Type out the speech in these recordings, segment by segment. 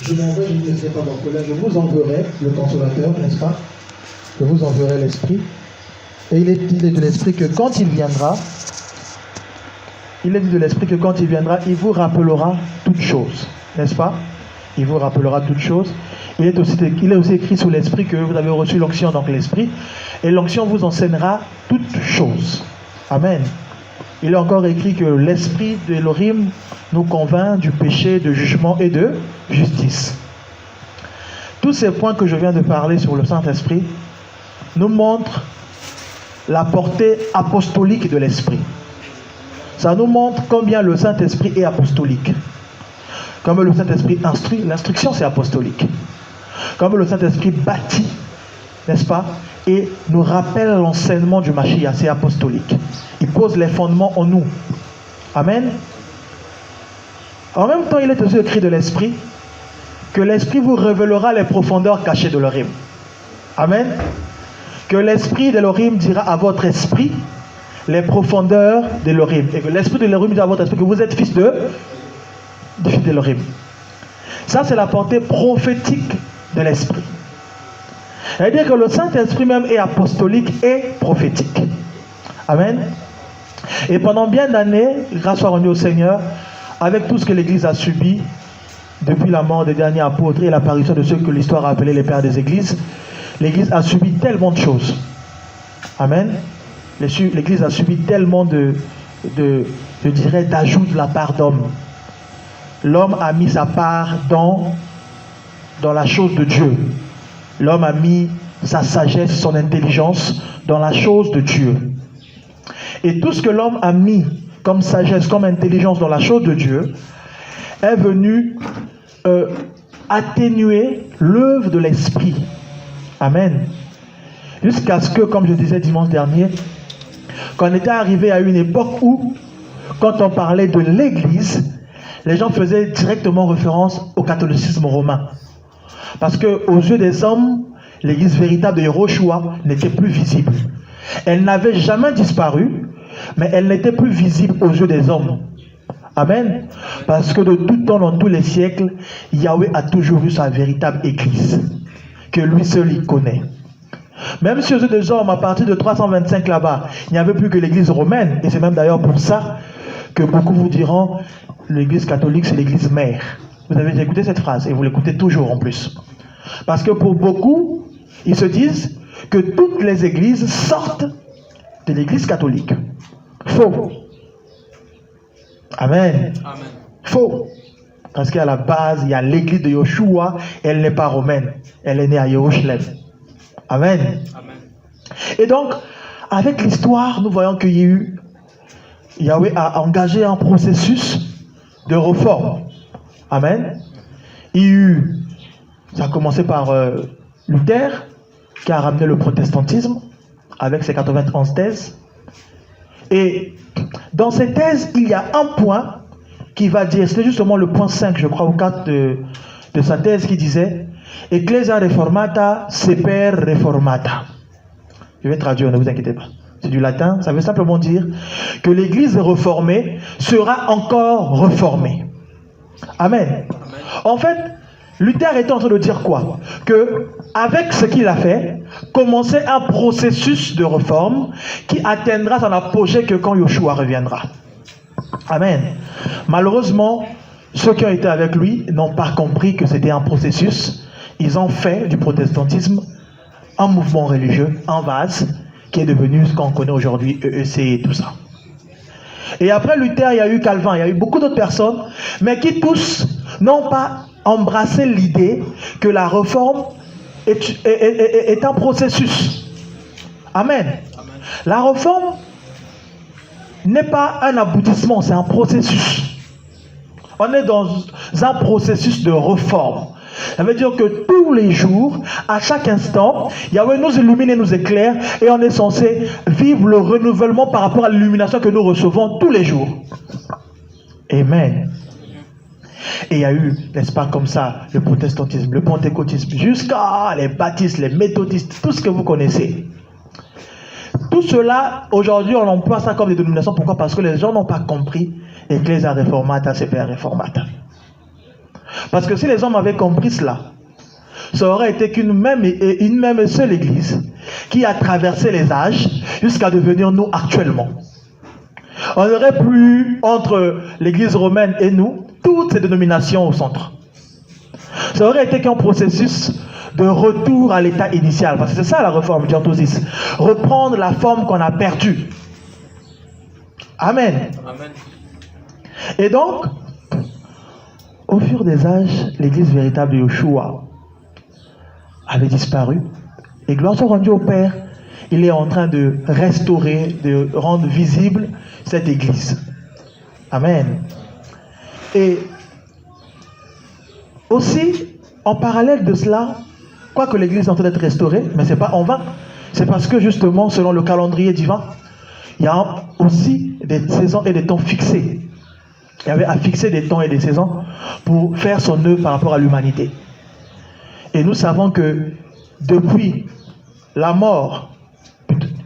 Je m'en vais, je ne laisserai pas en colère, je vous enverrai le consolateur, n'est-ce pas? Je vous enverrai l'Esprit. Et il est dit de l'Esprit que quand il viendra, il vous rappellera toutes choses, n'est-ce pas? Il vous rappellera toutes choses. Il est aussi écrit sous l'Esprit que vous avez reçu l'onction, donc l'Esprit, et l'onction vous enseignera toutes choses. Amen. Il est encore écrit que l'Esprit d'Elohim nous convainc du péché, de jugement et de justice. Tous ces points que je viens de parler sur le Saint-Esprit nous montrent la portée apostolique de l'Esprit. Ça nous montre combien le Saint-Esprit est apostolique. Comme le Saint-Esprit instruit, l'instruction c'est apostolique. Comme le Saint-Esprit bâtit, n'est-ce pas, et nous rappelle l'enseignement du Mashiach, c'est apostolique. Il pose les fondements en nous. Amen. En même temps, il est aussi écrit de l'Esprit que l'Esprit vous révélera les profondeurs cachées de l'Elohim. Amen. Que l'Esprit d'Elohim dira à votre esprit les profondeurs d'Elohim. Et que l'Esprit d'Elohim dira à votre esprit que vous êtes fils d'Elohim. Ça, c'est la portée prophétique de l'Esprit. C'est-à-dire que le Saint-Esprit même est apostolique et prophétique. Amen. Et pendant bien d'années, grâce soit rendue au Seigneur, avec tout ce que l'Église a subi, depuis la mort des derniers apôtres et l'apparition de ceux que l'histoire a appelés les pères des Églises, l'Église a subi tellement de choses. Amen. L'Église a subi tellement je dirais, d'ajouts de la part d'hommes. L'homme a mis sa part dans la chose de Dieu. L'homme a mis sa sagesse, son intelligence dans la chose de Dieu. Et tout ce que l'homme a mis comme sagesse, comme intelligence dans la chose de Dieu, est venu atténuer l'œuvre de l'Esprit. Amen. Jusqu'à ce que, comme je disais dimanche dernier, qu'on était arrivé à une époque où, quand on parlait de l'Église, les gens faisaient directement référence au catholicisme romain. Parce qu'aux yeux des hommes, l'Église véritable de Yehoshua n'était plus visible. Elle n'avait jamais disparu, mais elle n'était plus visible aux yeux des hommes. Amen. Parce que de tout temps, dans tous les siècles, Yahweh a toujours eu sa véritable Église, que lui seul y connaît. Même si aux yeux des hommes, à partir de 325 là-bas, il n'y avait plus que l'Église romaine, et c'est même d'ailleurs pour ça que beaucoup vous diront l'Église catholique, c'est l'Église mère. Vous avez déjà écouté cette phrase, et vous l'écoutez toujours en plus. Parce que pour beaucoup, ils se disent que toutes les églises sortent de l'Église catholique. Faux. Amen. Amen. Faux. Parce qu'à la base, il y a l'Église de Yeshua, elle n'est pas romaine. Elle est née à Jérusalem. Amen. Amen. Et donc, avec l'histoire, nous voyons qu'il y a eu, Yahweh a engagé un processus de réforme. Amen. Il y a eu, ça a commencé par Luther, qui a ramené le protestantisme avec ses 91 thèses. Et dans ces thèses, il y a un point qui va dire, c'était justement le point 5, je crois, ou 4 de sa thèse qui disait Ecclesia reformata seper reformata. Je vais traduire, ne vous inquiétez pas. C'est du latin, ça veut simplement dire que l'Église réformée sera encore réformée. Amen. En fait, Luther était en train de dire quoi? Que avec ce qu'il a fait, commençait un processus de réforme qui atteindra son apogée que quand Yeshua reviendra. Amen. Malheureusement, ceux qui ont été avec lui n'ont pas compris que c'était un processus. Ils ont fait du protestantisme un mouvement religieux, un vase, qui est devenu ce qu'on connaît aujourd'hui, EEC et tout ça. Et après Luther, il y a eu Calvin, il y a eu beaucoup d'autres personnes, mais qui tous n'ont pas embrassé l'idée que la réforme est un processus. Amen. Amen. La réforme n'est pas un aboutissement, c'est un processus. On est dans un processus de réforme. Ça veut dire que tous les jours, à chaque instant, Yahweh nous illumine et nous éclaire, et on est censé vivre le renouvellement par rapport à l'illumination que nous recevons tous les jours. Amen. Et il y a eu, n'est-ce pas, comme ça, le protestantisme, le pentecôtisme, jusqu'à les baptistes, les méthodistes, tout ce que vous connaissez. Tout cela, aujourd'hui, on emploie ça comme des dénominations. Pourquoi? Parce que les gens n'ont pas compris Ecclesia reformata, seper reformata. Parce que si les hommes avaient compris cela, ça aurait été une même et seule église qui a traversé les âges jusqu'à devenir nous actuellement. On aurait plus entre l'église romaine et nous toutes ces dénominations au centre. Ça aurait été qu'un processus de retour à l'état initial. Parce que c'est ça la réforme d'Orthosis. Reprendre la forme qu'on a perdue. Amen. Amen. Et donc, au fur des âges, l'église véritable de Yeshua avait disparu. Et gloire soit rendue au Père. Il est en train de restaurer, de rendre visible cette église. Amen. Et aussi, en parallèle de cela, quoique l'église est en train d'être restaurée, mais ce n'est pas en vain. C'est parce que justement, selon le calendrier divin, il y a aussi des saisons et des temps fixés. Il y avait à fixer des temps et des saisons pour faire son œuvre par rapport à l'humanité. Et nous savons que depuis la mort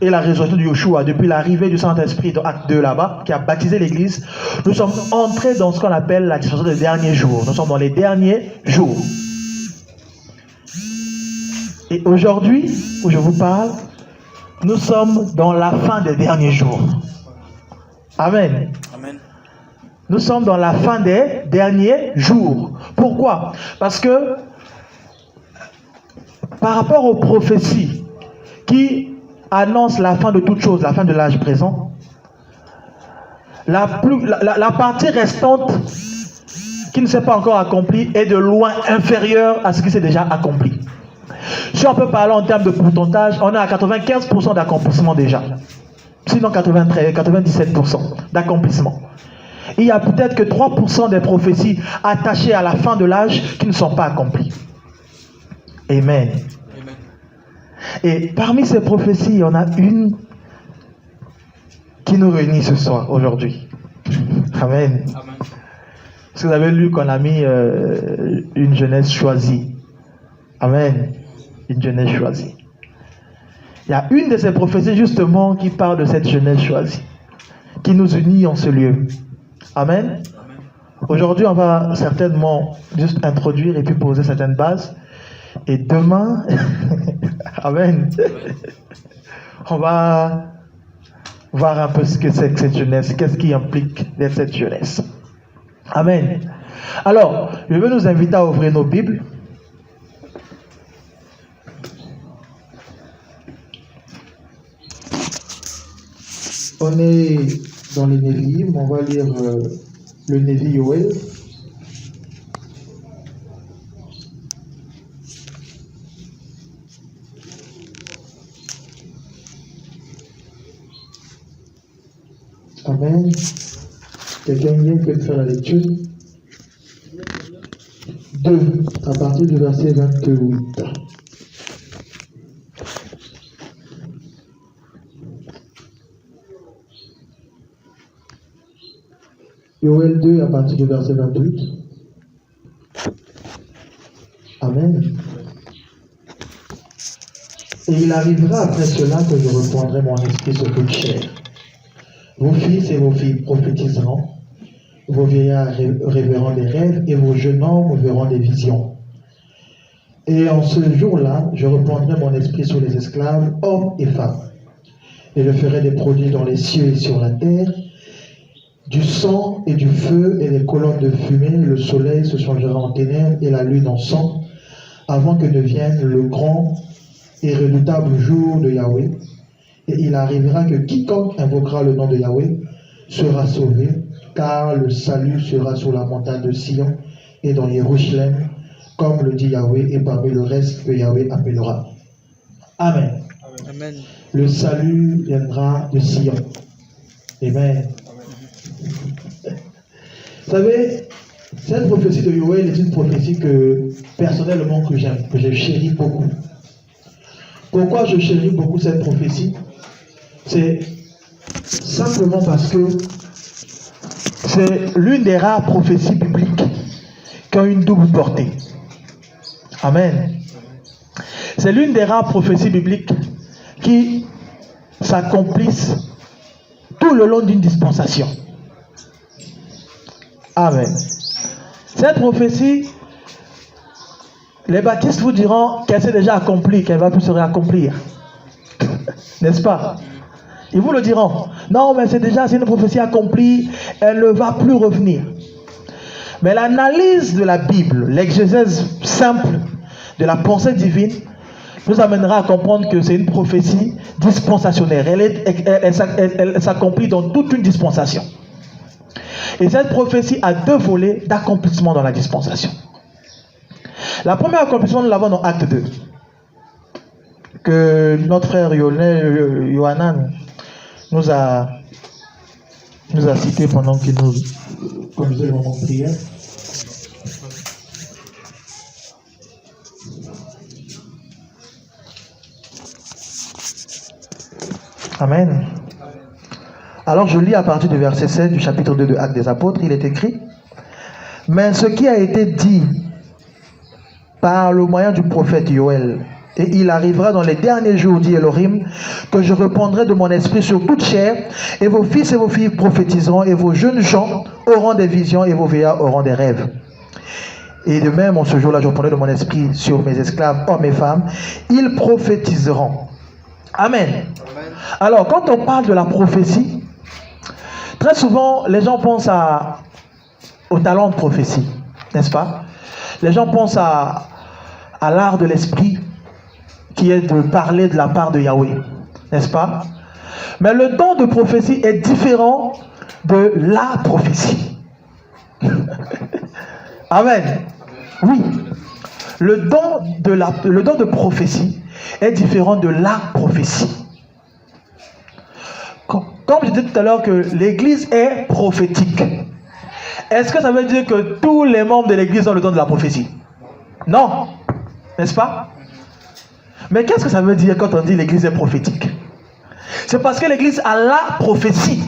et la résurrection de Yeshua, depuis l'arrivée du Saint-Esprit dans Acte 2 là-bas, qui a baptisé l'église, nous sommes entrés dans ce qu'on appelle la dispensation des derniers jours. Nous sommes dans les derniers jours. Et aujourd'hui, où je vous parle, nous sommes dans la fin des derniers jours. Amen. Amen. Nous sommes dans la fin des derniers jours. Pourquoi? Parce que par rapport aux prophéties qui annonce la fin de toute chose, la fin de l'âge présent, la partie restante qui ne s'est pas encore accomplie est de loin inférieure à ce qui s'est déjà accompli. Si on peut parler en termes de pourcentage, on est à 95% d'accomplissement déjà. Sinon 97% d'accomplissement. Il y a peut-être que 3% des prophéties attachées à la fin de l'âge qui ne sont pas accomplies. Amen. Et parmi ces prophéties, il y en a une qui nous réunit ce soir, aujourd'hui. Amen. Amen. Parce que vous avez lu qu'on a mis une jeunesse choisie. Amen. Une jeunesse choisie. Il y a une de ces prophéties justement qui parle de cette jeunesse choisie, qui nous unit en ce lieu. Amen. Aujourd'hui, on va certainement juste introduire et puis poser certaines bases. Et demain, Amen, on va voir un peu ce que c'est que cette jeunesse, qu'est-ce qui implique d'être cette jeunesse. Amen. Alors, je veux nous inviter à ouvrir nos Bibles. On est dans les Névi'im, on va lire le Névi Yoël. Amen. Quelqu'un vient peut faire la lecture. 2, à partir du verset 28. Yoël 2, à partir du verset 28. Amen. Et il arrivera après cela que je reprendrai mon esprit sur toute chair. Vos fils et vos filles prophétiseront, vos vieillards rêveront des rêves et vos jeunes hommes verront des visions. Et en ce jour-là, je reprendrai mon esprit sur les esclaves, hommes et femmes. Et je ferai des prodiges dans les cieux et sur la terre, du sang et du feu et des colonnes de fumée. Le soleil se changera en ténèbres et la lune en sang, avant que ne vienne le grand et redoutable jour de Yahweh. Et il arrivera que quiconque invoquera le nom de Yahweh sera sauvé, car le salut sera sur la montagne de Sion et dans Jérusalem, comme le dit Yahweh, et parmi le reste que Yahweh appellera. Amen. Amen. Le salut viendra de Sion. Amen. Vous savez, cette prophétie de Yoël est une prophétie que personnellement que j'aime, que je chéris beaucoup. Pourquoi je chéris beaucoup cette prophétie? C'est simplement parce que c'est l'une des rares prophéties bibliques qui ont une double portée. Amen. C'est l'une des rares prophéties bibliques qui s'accomplissent tout le long d'une dispensation. Amen. Cette prophétie Les baptistes vous diront qu'elle s'est déjà accomplie, qu'elle va plus se réaccomplir. N'est-ce pas? Ils vous le diront. Non, mais c'est une prophétie accomplie, elle ne va plus revenir. Mais l'analyse de la Bible, l'exégèse simple de la pensée divine, nous amènera à comprendre que c'est une prophétie dispensationnaire. Elle s'accomplit dans toute une dispensation. Et cette prophétie a deux volets d'accomplissement dans la dispensation. La première accomplissement, nous l'avons dans Acte 2. Que notre frère Yohanan nous a cité pendant qu'il nous conduisait le moment de prière. Amen. Alors je lis à partir du verset 7 du chapitre 2 de Actes des Apôtres, il est écrit: mais ce qui a été dit par le moyen du prophète Joël, et il arrivera dans les derniers jours, dit Elohim, que je répandrai de mon esprit sur toute chair, et vos fils et vos filles prophétiseront, et vos jeunes gens auront des visions, et vos vieillards auront des rêves. Et de même, en ce jour-là, je répandrai de mon esprit sur mes esclaves, hommes et femmes, ils prophétiseront. Amen. Amen. Alors, quand on parle de la prophétie, très souvent, les gens pensent au talent de prophétie, n'est-ce pas? Les gens pensent à l'art de l'esprit, qui est de parler de la part de Yahweh, n'est-ce pas? Mais le don de prophétie est différent de la prophétie. Amen. Oui. Le don de prophétie est différent de la prophétie. Comme je disais tout à l'heure que l'église est prophétique, est-ce que ça veut dire que tous les membres de l'église ont le don de la prophétie? Non. N'est-ce pas? Mais qu'est-ce que ça veut dire quand on dit l'église est prophétique? C'est parce que l'église a la prophétie.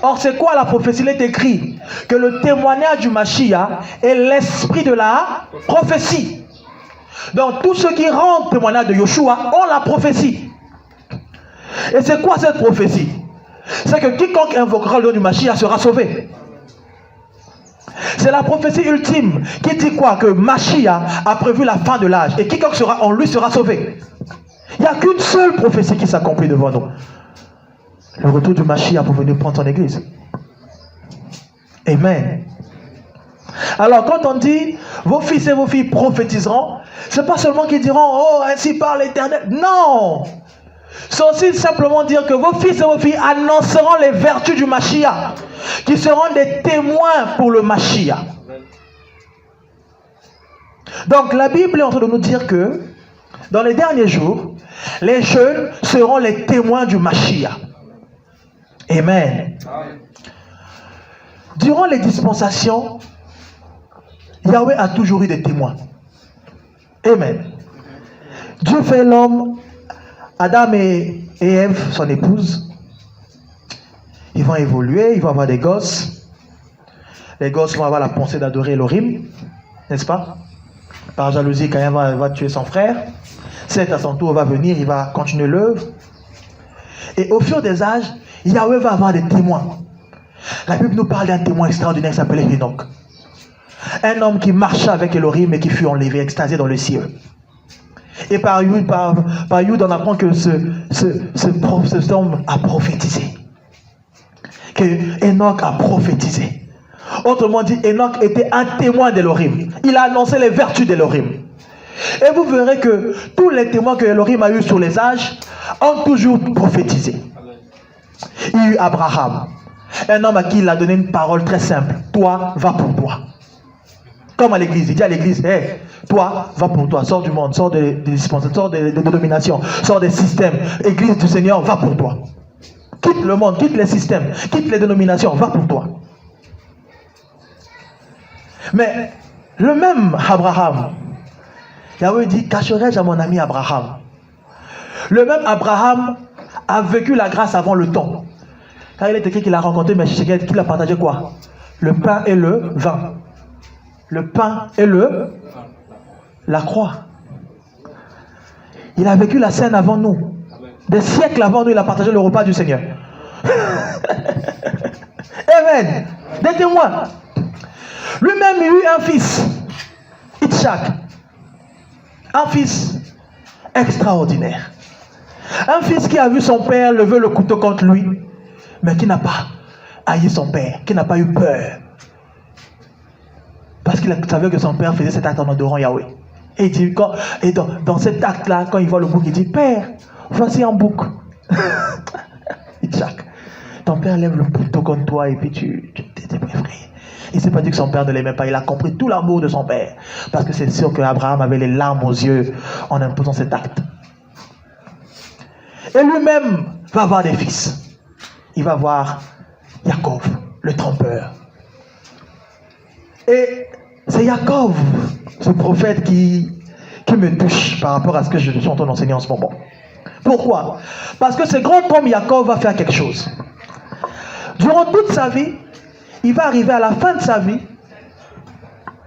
Or, c'est quoi la prophétie? Il est écrit que le témoignage du Mashiach est l'esprit de la prophétie. Donc, tous ceux qui rendent témoignage de Yoshua ont la prophétie. Et c'est quoi cette prophétie? C'est que quiconque invoquera le nom du Mashiach sera sauvé. C'est la prophétie ultime qui dit quoi? Que Mashiach a prévu la fin de l'âge et quiconque sera en lui sera sauvé. Il n'y a qu'une seule prophétie qui s'accomplit devant nous. Le retour du Mashiach pour venir prendre son église. Amen. Alors quand on dit vos fils et vos filles prophétiseront, c'est pas seulement qu'ils diront oh ainsi parle l'Éternel. Non. C'est aussi simplement dire que vos fils et vos filles annonceront les vertus du Mashiach, qui seront des témoins pour le Mashiach. Donc la Bible est en train de nous dire que dans les derniers jours, les jeunes seront les témoins du Mashiach. Amen. Durant les dispensations, Yahweh a toujours eu des témoins. Amen. Dieu fait l'homme, Adam et Ève, son épouse. Ils vont évoluer, ils vont avoir des gosses. Les gosses vont avoir la pensée d'adorer Elohim, n'est-ce pas? Par jalousie, Caïn va tuer son frère. Seth à son tour va venir, il va continuer l'œuvre. Et au fur des âges, Yahweh va avoir des témoins. La Bible nous parle d'un témoin extraordinaire qui s'appelait Enoch. Un homme qui marcha avec Elohim et qui fut enlevé, extasié dans le ciel. Et par Yud, on apprend que cet homme a prophétisé. Que Enoch a prophétisé. Autrement dit, Enoch était un témoin d'Elohim. Il a annoncé les vertus d'Elohim. Et vous verrez que tous les témoins que Elohim a eu sur les âges ont toujours prophétisé. Il y a eu Abraham, un homme à qui il a donné une parole très simple. Toi, va pour toi. Comme à l'église, il dit à l'église, hey, toi, va pour toi, sors du monde, sors des dispensations, sors des dominations, sors des systèmes. Église du Seigneur, va pour toi. Quitte le monde, quitte les systèmes, quitte les dénominations, va pour toi. Mais le même Abraham, Yahweh dit, cacherai-je à mon ami Abraham? Le même Abraham a vécu la grâce avant le temps. Car il est écrit qu'il a rencontré Melchisedec, qu'il a partagé quoi? Le pain et le vin. Le pain et la croix. Il a vécu la scène avant nous. Des siècles avant nous, il a partagé le repas du Seigneur. Amen. Des témoins. Lui-même, il eut un fils, Itchak. Un fils extraordinaire. Un fils qui a vu son père lever le couteau contre lui, mais qui n'a pas haï son père, qui n'a pas eu peur. Parce qu'il savait que son père faisait cet acte en adorant Yahweh. Et il dit, dans cet acte-là, quand il voit le bouc, il dit, Père, voici un bouc. Il dit, Jacques, ton père lève le couteau contre toi et puis tu t'es préféré. Il ne s'est pas dit que son père ne l'aimait pas. Il a compris tout l'amour de son père. Parce que c'est sûr qu'Abraham avait les larmes aux yeux en imposant cet acte. Et lui-même va avoir des fils. Il va voir Jacob, le trompeur. Et c'est Jacob, ce prophète qui me touche par rapport à ce que je suis en train d'enseigner en ce moment. Pourquoi? Parce que ce grand homme Jacob va faire quelque chose. Durant toute sa vie, il va arriver à la fin de sa vie,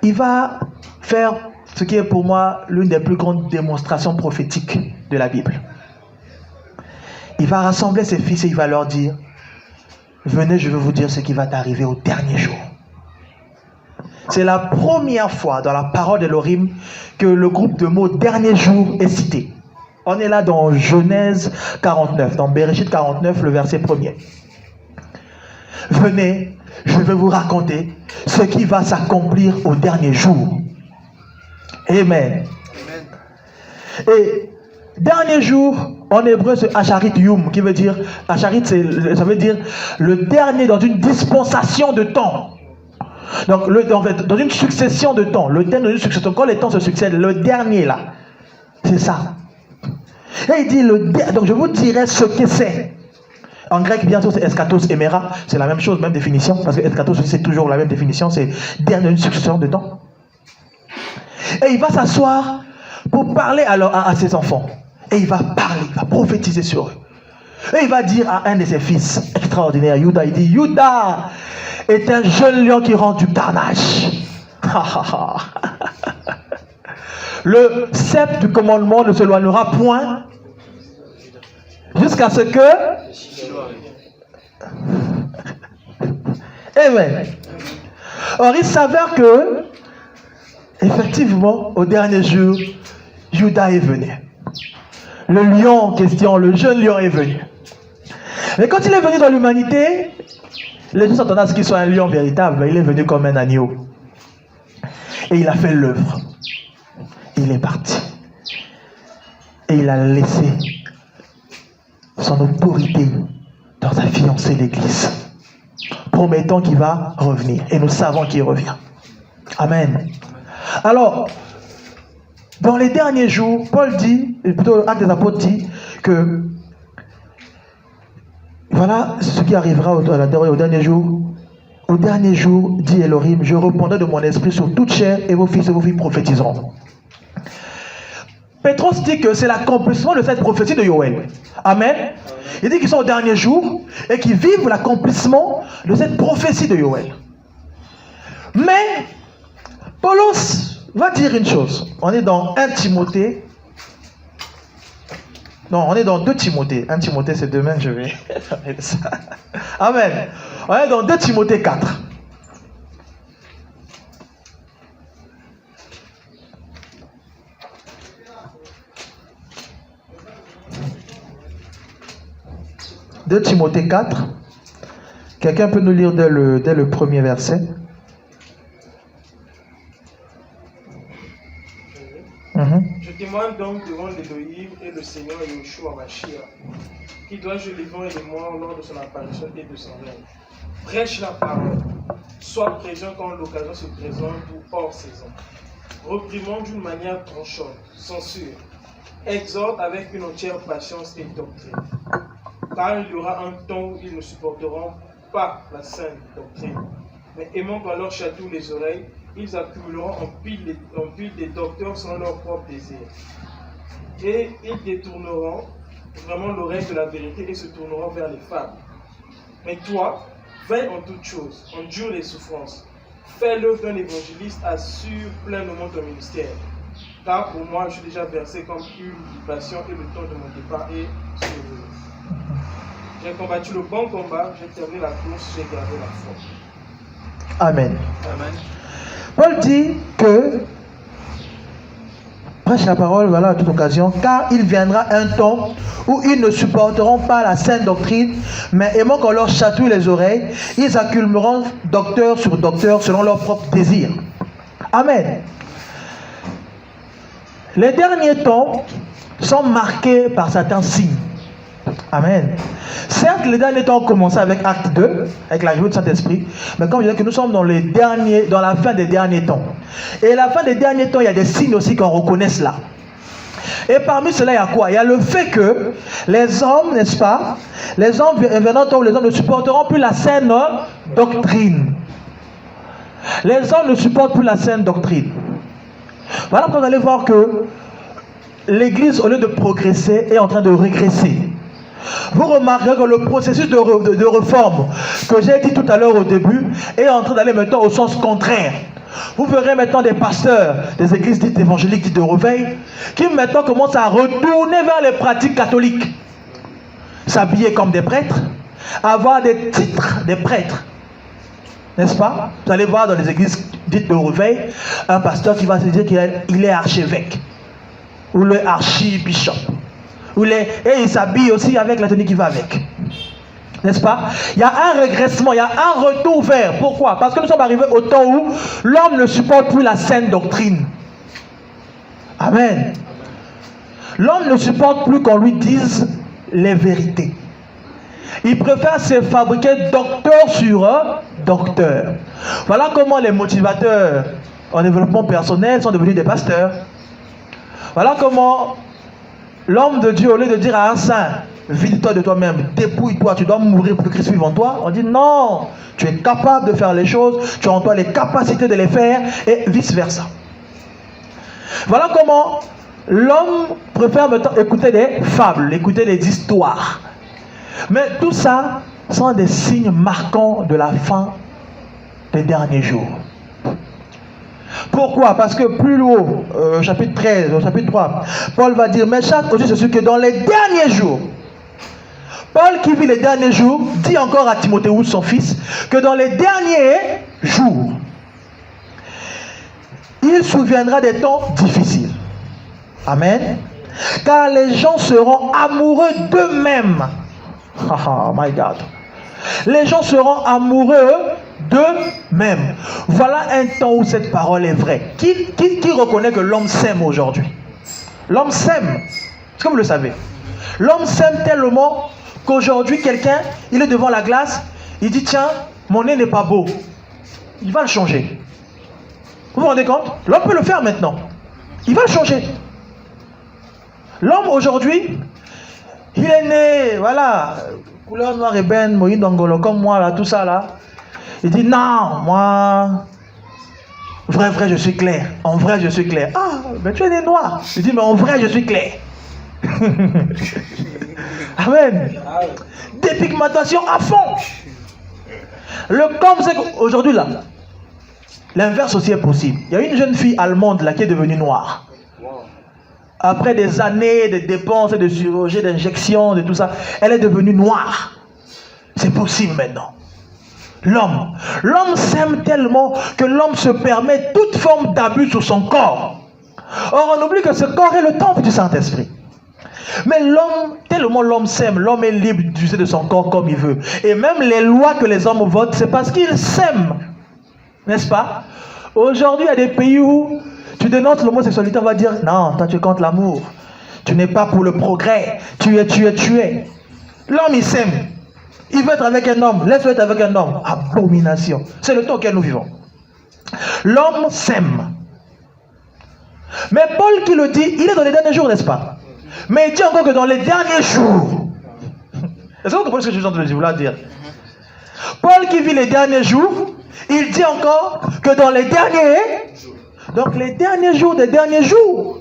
il va faire ce qui est pour moi l'une des plus grandes démonstrations prophétiques de la Bible. Il va rassembler ses fils et il va leur dire, venez, je vais vous dire ce qui va t'arriver au dernier jour. C'est la première fois dans la parole d'Elohim que le groupe de mots dernier jour est cité. On est là dans Genèse 49, dans Bereshit 49, le verset 1er. Venez, je vais vous raconter ce qui va s'accomplir au dernier jour. Amen. Et dernier jour, en hébreu, c'est Acharit Yum, qui veut dire, Acharit, ça veut dire le dernier dans une dispensation de temps. Donc, en fait, dans une succession de temps, le dernier dans une succession, quand les temps se succèdent, le dernier là, c'est ça. Et il dit, donc je vous dirai ce que c'est. En grec, bien sûr, c'est eskatos et mera, c'est la même chose, même définition, parce que eskatos aussi, c'est toujours la même définition, c'est dernier dans une succession de temps. Et il va s'asseoir pour parler à ses enfants. Et il va parler, il va prophétiser sur eux. Et il va dire à un de ses fils extraordinaires, Juda, il dit, Juda est un jeune lion qui rend du carnage. Le sceptre du commandement ne s'éloignera point jusqu'à ce que... Amen. Or, il s'avère que, effectivement, au dernier jour, Juda est venu. Le lion en question, le jeune lion est venu. Mais quand il est venu dans l'humanité, les gens s'attendaient à ce qu'il soit un lion véritable. Il est venu comme un agneau. Et il a fait l'œuvre. Il est parti. Et il a laissé son autorité dans sa fiancée l'Église, promettant qu'il va revenir. Et nous savons qu'il revient. Amen. Alors, dans les derniers jours, Paul dit, plutôt Actes des Apôtres dit que voilà ce qui arrivera au dernier jour. Au dernier jour, dit Elohim, je répondrai de mon esprit sur toute chair et vos fils et vos filles prophétiseront. Pétros dit que c'est l'accomplissement de cette prophétie de Yoël. Amen. Il dit qu'ils sont au dernier jour et qu'ils vivent l'accomplissement de cette prophétie de Yoël. Mais, Paulos va dire une chose. On est dans 1 Timothée. Non, on est dans 2 Timothée. 1 Timothée, c'est demain, je vais mettre ça. Amen. On est dans 2 Timothée 4. « 2 Timothée 4. Quelqu'un peut nous lire dès le premier verset. Je témoigne donc devant l'Élohim et le Seigneur Yeshua Mashiach, qui doit jouer les vents et les morts lors de son apparition et de son règne. Prêche la parole, sois présent quand l'occasion se présente ou hors saison. Reprimande d'une manière tranchante, censure, exhorte avec une entière patience et doctrine. Car il y aura un temps où ils ne supporteront pas la sainte doctrine, mais aimant par leur chatouille les oreilles, ils accumuleront en pile des docteurs selon leur propre désir. Et ils détourneront vraiment l'oreille de la vérité et se tourneront vers les fables. Mais toi, veille en toutes choses, endure les souffrances. Fais l'œuvre d'un évangéliste, assure pleinement ton ministère. Car pour moi, je suis déjà versé comme une libation et le temps de mon départ est survenu. J'ai combattu le bon combat, j'ai terminé la course, j'ai gardé la foi. Amen. Amen. Paul dit que Prêche la parole, voilà, à toute occasion, car il viendra un temps où ils ne supporteront pas la saine doctrine, mais aimant qu'on leur chatouille les oreilles, ils accumuleront docteur sur docteur selon leur propre désir. Amen. Les derniers temps sont marqués par certains signes. Amen. Certes, les derniers temps ont commencé avec Acte 2, avec l'arrivée du Saint-Esprit, mais comme je disais que nous sommes dans la fin des derniers temps. Et la fin des derniers temps, il y a des signes aussi qu'on reconnaisse là. Et parmi cela, il y a quoi? Il y a le fait que les hommes, n'est-ce pas, les hommes venant où les hommes ne supporteront plus la saine doctrine. Les hommes ne supportent plus la saine doctrine. Voilà pourquoi vous allez voir que l'Église, au lieu de progresser, est en train de régresser. Vous remarquerez que le processus de réforme que j'ai dit tout à l'heure au début est en train d'aller maintenant au sens contraire. Vous verrez maintenant des pasteurs des églises dites évangéliques, dites de réveil, qui maintenant commencent à retourner vers les pratiques catholiques. S'habiller comme des prêtres, avoir des titres des prêtres. N'est-ce pas? Vous allez voir dans les églises dites de réveil, un pasteur qui va se dire qu'il est archevêque, ou le archibishop. Et il s'habille aussi avec la tenue qui va avec. N'est-ce pas? Il y a un régressement, il y a un retour vers. Pourquoi? Parce que nous sommes arrivés au temps où l'homme ne supporte plus la saine doctrine. Amen. L'homme ne supporte plus qu'on lui dise les vérités. Il préfère se fabriquer docteur sur docteur. Voilà comment les motivateurs en développement personnel sont devenus des pasteurs. Voilà comment l'homme de Dieu, au lieu de dire à un saint, vide-toi de toi-même, dépouille-toi, tu dois mourir pour que Christ vive en toi, on dit non, tu es capable de faire les choses, tu as en toi les capacités de les faire, et vice-versa. Voilà comment l'homme préfère maintenant écouter des fables, écouter des histoires. Mais tout ça sont des signes marquants de la fin des derniers jours. Pourquoi? Parce que plus haut, chapitre 13, au chapitre 3, Paul va dire, mais chaque aussi c'est que dans les derniers jours, Paul qui vit les derniers jours, dit encore à Timothée, son fils, que dans les derniers jours, il souviendra des temps difficiles. Amen. Car les gens seront amoureux d'eux-mêmes. Oh my God. Les gens seront amoureux d'eux-mêmes. Voilà un temps où cette parole est vraie. Qui reconnaît que l'homme s'aime aujourd'hui? L'homme s'aime. Est-ce que vous le savez? L'homme s'aime tellement qu'aujourd'hui, quelqu'un, il est devant la glace, il dit, tiens, mon nez n'est pas beau. Il va le changer. Vous vous rendez compte? L'homme peut le faire maintenant. Il va le changer. L'homme aujourd'hui, il est né, voilà, couleur noire et ben, Moïse Dongolo, comme moi, là, tout ça, là. Il dit, non, moi, vrai, je suis clair. En vrai, je suis clair. Ah, mais tu es né noir. Il dit, mais en vrai, je suis clair. Amen. Dépigmentation à fond. Le comme c'est qu'aujourd'hui, là, l'inverse aussi est possible. Il y a une jeune fille allemande, là, qui est devenue noire. Après des années de dépenses, de chirurgie, d'injections, de tout ça, elle est devenue noire. C'est possible maintenant. L'homme s'aime tellement que l'homme se permet toute forme d'abus sur son corps. Or, on oublie que ce corps est le temple du Saint-Esprit. Mais l'homme, tellement l'homme s'aime, l'homme est libre d'user de son corps comme il veut. Et même les lois que les hommes votent, c'est parce qu'ils s'aiment. N'est-ce pas? Aujourd'hui, il y a des pays où tu dénonces l'homosexualité, on va dire, non, toi tu es contre l'amour. Tu n'es pas pour le progrès. Tu es. L'homme, il s'aime. Il veut être avec un homme. Laisse-le être avec un homme. Abomination. C'est le temps auquel nous vivons. L'homme s'aime. Mais Paul qui le dit, il est dans les derniers jours, n'est-ce pas? Mais il dit encore que dans les derniers jours. Est-ce que vous comprenez ce que je suis en train de vouloir dire? Paul qui vit les derniers jours, il dit encore que dans les derniers... Donc les derniers jours des derniers jours.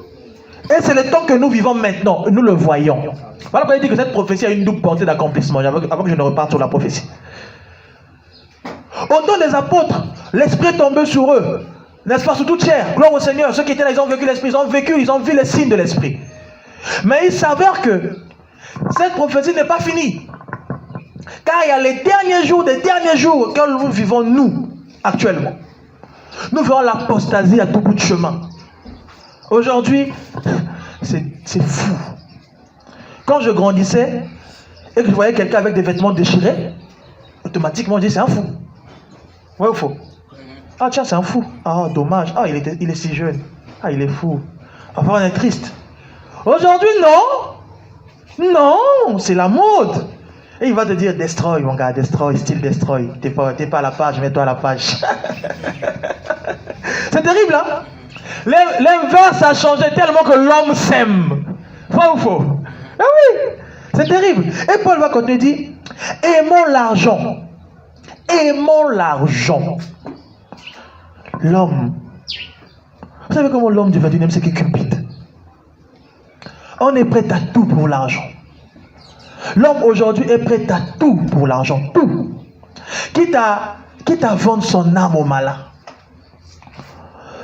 Et c'est le temps que nous vivons maintenant. Nous le voyons. Voilà pourquoi il dit que cette prophétie a une double portée d'accomplissement. Avant que je ne reparte sur la prophétie. Au temps des apôtres, l'Esprit est tombé sur eux. N'est-ce pas, sous toute chair? Gloire au Seigneur. Ceux qui étaient là, ils ont vécu l'Esprit. Ils ont vu les signes de l'Esprit. Mais il s'avère que cette prophétie n'est pas finie. Car il y a les derniers jours des derniers jours que nous vivons nous, actuellement. Nous verrons l'apostasie à tout bout de chemin. Aujourd'hui, c'est fou. Quand je grandissais et que je voyais quelqu'un avec des vêtements déchirés, automatiquement je dis c'est un fou. Ouais ou faux? Ah tiens, c'est un fou. Ah dommage. Ah il est si jeune. Ah il est fou. Enfin on est triste. Aujourd'hui non. Non, c'est la mode. Et il va te dire destroy mon gars, destroy, style destroy. T'es pas à la page, mets-toi à la page. C'est terrible hein. L'inverse a changé tellement que l'homme s'aime. Vrai ou faux? Ah oui, c'est terrible. Et Paul va continuer, dit, aimons l'argent. Aimons l'argent. L'homme. Vous savez comment l'homme du 21e siècle est cupide? On est prêt à tout pour l'argent. L'homme aujourd'hui est prêt à tout pour l'argent. Tout. Quitte à vendre son âme au malin.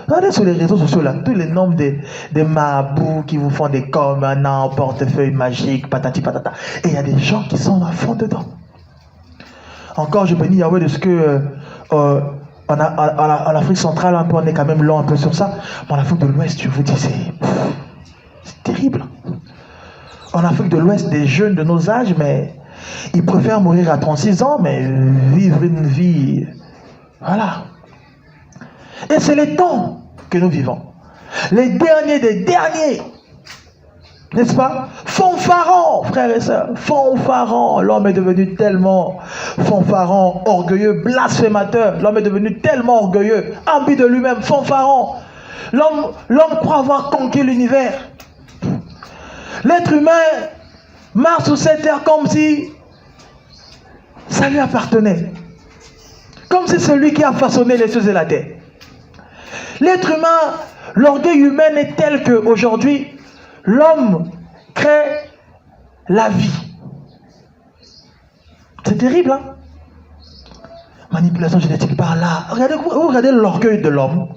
Regardez sur les réseaux sociaux là, tous les noms des marabouts qui vous font des coms, un portefeuille magique, patati patata. Et il y a des gens qui sont à fond dedans. Encore, je bénis Yahweh de ce que en Afrique centrale, un peu, on est quand même lent un peu sur ça. Mais en Afrique de l'Ouest, je vous dis, c'est terrible. En Afrique de l'Ouest, des jeunes de nos âges, mais ils préfèrent mourir à 36 ans, mais vivre une vie. Voilà. Et c'est les temps que nous vivons. Les derniers des derniers. N'est-ce pas? Fanfaron, frères et sœurs. Fanfaron. L'homme est devenu tellement fanfaron, orgueilleux, blasphémateur. L'homme est devenu tellement orgueilleux, imbu de lui-même, fanfaron. L'homme croit avoir conquis l'univers. L'être humain marche sur cette terre comme si ça lui appartenait. Comme si c'est lui qui a façonné les cieux et la terre. L'être humain, l'orgueil humain est tel qu'aujourd'hui, l'homme crée la vie. C'est terrible, hein? Manipulation génétique par là. Regardez l'orgueil de l'homme.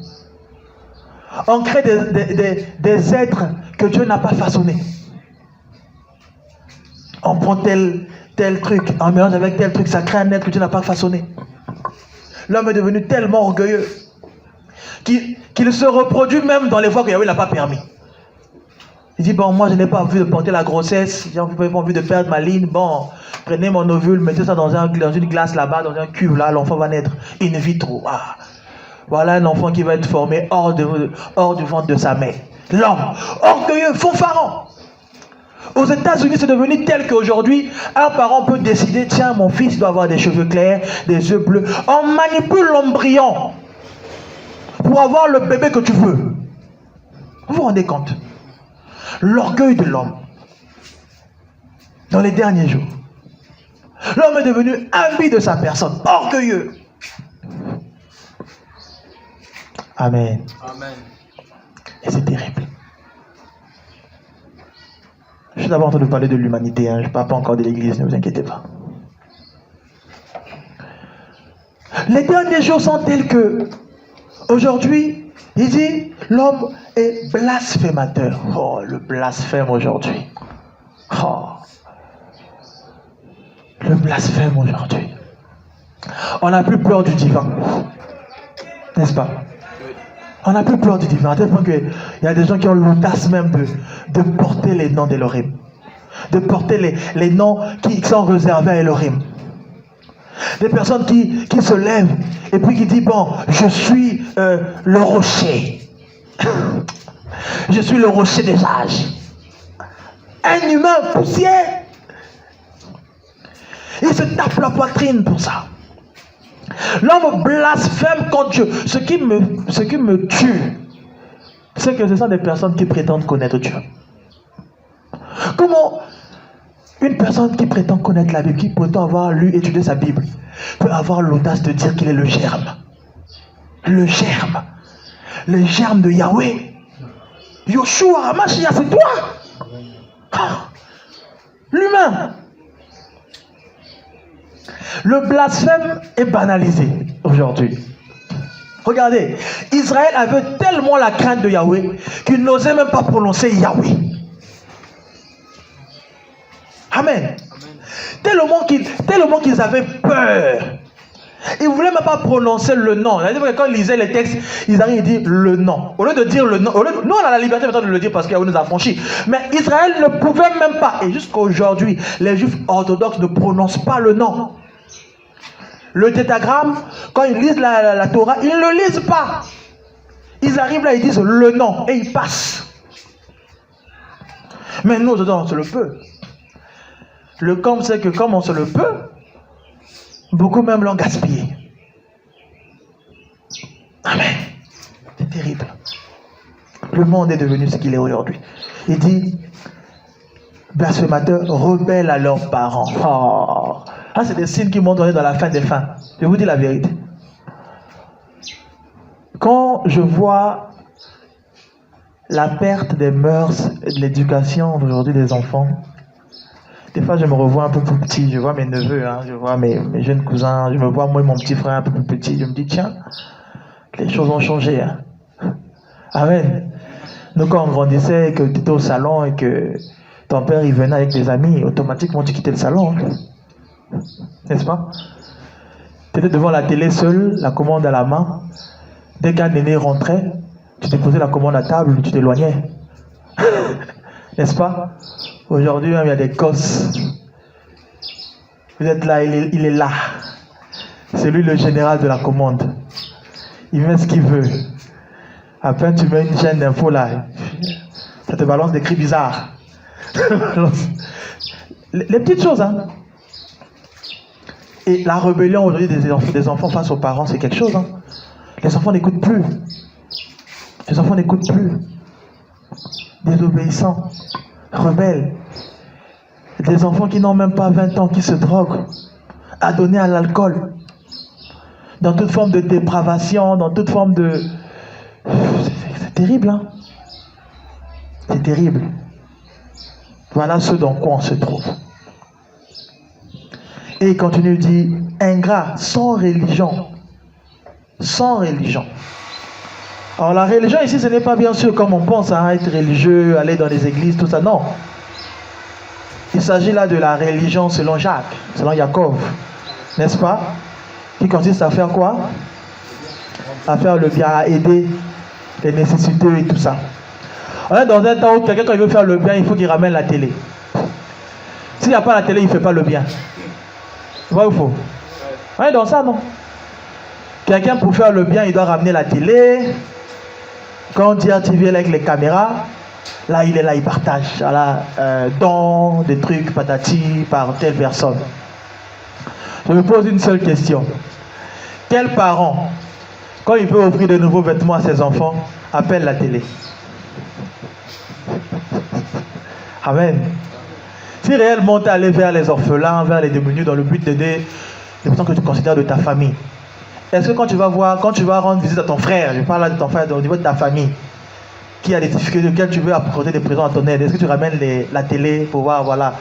On crée des êtres que Dieu n'a pas façonnés. On prend tel truc, on mélange avec tel truc, ça crée un être que Dieu n'a pas façonné. L'homme est devenu tellement orgueilleux qu'il se reproduit même dans les voies que Yahweh n'a pas permis. Il dit, bon, moi je n'ai pas envie de porter la grossesse, j'ai pas envie de perdre ma ligne, bon, prenez mon ovule, mettez ça dans une glace là-bas, dans un cube, là, l'enfant va naître in vitro. Ah. Voilà un enfant qui va être formé hors du ventre de sa mère. L'homme, orgueilleux, fanfaron. Aux États-Unis, c'est devenu tel qu'aujourd'hui, un parent peut décider, tiens, mon fils doit avoir des cheveux clairs, des yeux bleus. On manipule l'embryon pour avoir le bébé que tu veux. Vous vous rendez compte? L'orgueil de l'homme. Dans les derniers jours. L'homme est devenu imbu de sa personne, orgueilleux. Amen. Amen. Et c'est terrible. Je suis d'abord en train de parler de l'humanité, hein. Je ne parle pas encore de l'église, ne vous inquiétez pas. Les derniers jours sont tels que, aujourd'hui, il dit, l'homme est blasphémateur. Oh, le blasphème aujourd'hui. Oh, le blasphème aujourd'hui. On n'a plus peur du divin. N'est-ce pas? On n'a plus peur du divin, à tel point qu'il y a des gens qui ont l'audace même de porter les noms d'Elohim. De porter les noms qui sont réservés à Elohim. Des personnes qui se lèvent et puis qui disent, bon, je suis le rocher. Je suis le rocher des âges. Un humain poussière. Il se tape la poitrine pour ça. L'homme blasphème contre Dieu. Ce qui me tue, c'est que ce sont des personnes qui prétendent connaître Dieu. Comment une personne qui prétend connaître la Bible, qui prétend avoir lu, étudié sa Bible, peut avoir l'audace de dire qu'il est le germe? Le germe. Le germe de Yahweh. Yoshua HaMashiach, c'est toi. L'humain. Le blasphème est banalisé aujourd'hui. Regardez, Israël avait tellement la crainte de Yahweh qu'il n'osait même pas prononcer Yahweh. Amen. Tellement qu'ils avaient peur Ils ne voulaient même pas prononcer le nom. Quand ils lisaient les textes, ils arrivent à dire le nom. Au lieu de dire le nom, nous on a la liberté maintenant de le dire parce qu'il nous a franchis. Mais Israël ne pouvait même pas. Et jusqu'à aujourd'hui, les juifs orthodoxes ne prononcent pas le nom. Le tétragramme, quand ils lisent la Torah, ils ne le lisent pas. Ils arrivent là, ils disent le nom et ils passent. Mais nous, on se le peut. Le com, c'est que comme on se le peut, beaucoup même l'ont gaspillé. Amen. C'est terrible. Le monde est devenu ce qu'il est aujourd'hui. Il dit, blasphémateurs, rebelles à leurs parents. Oh. Ah, c'est des signes qui montrent dans la fin des fins. Je vous dis la vérité. Quand je vois la perte des mœurs et de l'éducation d'aujourd'hui des enfants, des fois je me revois un peu plus petit, je vois mes neveux, je vois mes jeunes cousins, je me vois moi et mon petit frère un peu plus petit, je me dis tiens, les choses ont changé. Amen. Nous quand on grandissait, que tu étais au salon et que ton père il venait avec des amis, automatiquement tu quittais le salon. N'est-ce pas? Tu étais devant la télé seul, la commande à la main. Dès qu'un aîné rentrait, tu déposais la commande à table, tu t'éloignais. N'est-ce pas? Aujourd'hui, il y a des gosses. Vous êtes là, il est là. C'est lui le général de la commande. Il met ce qu'il veut. Après, tu mets une chaîne d'infos là. Ça te balance des cris bizarres. Les petites choses, hein. Et la rébellion aujourd'hui des enfants face aux parents, c'est quelque chose, hein. Les enfants n'écoutent plus. Les enfants n'écoutent plus. Désobéissants, rebelles. Des enfants qui n'ont même pas 20 ans, qui se droguent, adonnés à l'alcool. Dans toute forme de dépravation, dans toute forme de... C'est terrible, hein. C'est terrible. Voilà ce dans quoi on se trouve. Et il continue, il dit, ingrat, sans religion. Sans religion. Alors la religion ici, ce n'est pas bien sûr comme on pense, être religieux, aller dans les églises, tout ça, non. Il s'agit là de la religion selon Jacques, selon Jacob, n'est-ce pas? Qui consiste à faire quoi? À faire le bien, à aider les nécessiteux et tout ça. On est dans un temps où quelqu'un, quand il veut faire le bien, il faut qu'il ramène la télé. S'il n'y a pas la télé, il ne fait pas le bien. Vrai ou faux? On est dans ça, non? Quelqu'un pour faire le bien, il doit ramener la télé. Quand on dit activer avec les caméras, là il est là, il partage. Voilà, dons, des trucs, patati, par telle personne. Je me pose une seule question. Quel parent, quand il veut offrir de nouveaux vêtements à ses enfants, appelle la télé? Amen. Si réellement tu es allé vers les orphelins, vers les démunis, dans le but d'aider les personnes que tu considères de ta famille, est-ce que quand tu vas rendre visite à ton frère, je parle là de ton frère au niveau de ta famille, qui a des difficultés auxquelles tu veux apporter des présents à ton aide, est-ce que tu ramènes la télé pour voir, voilà,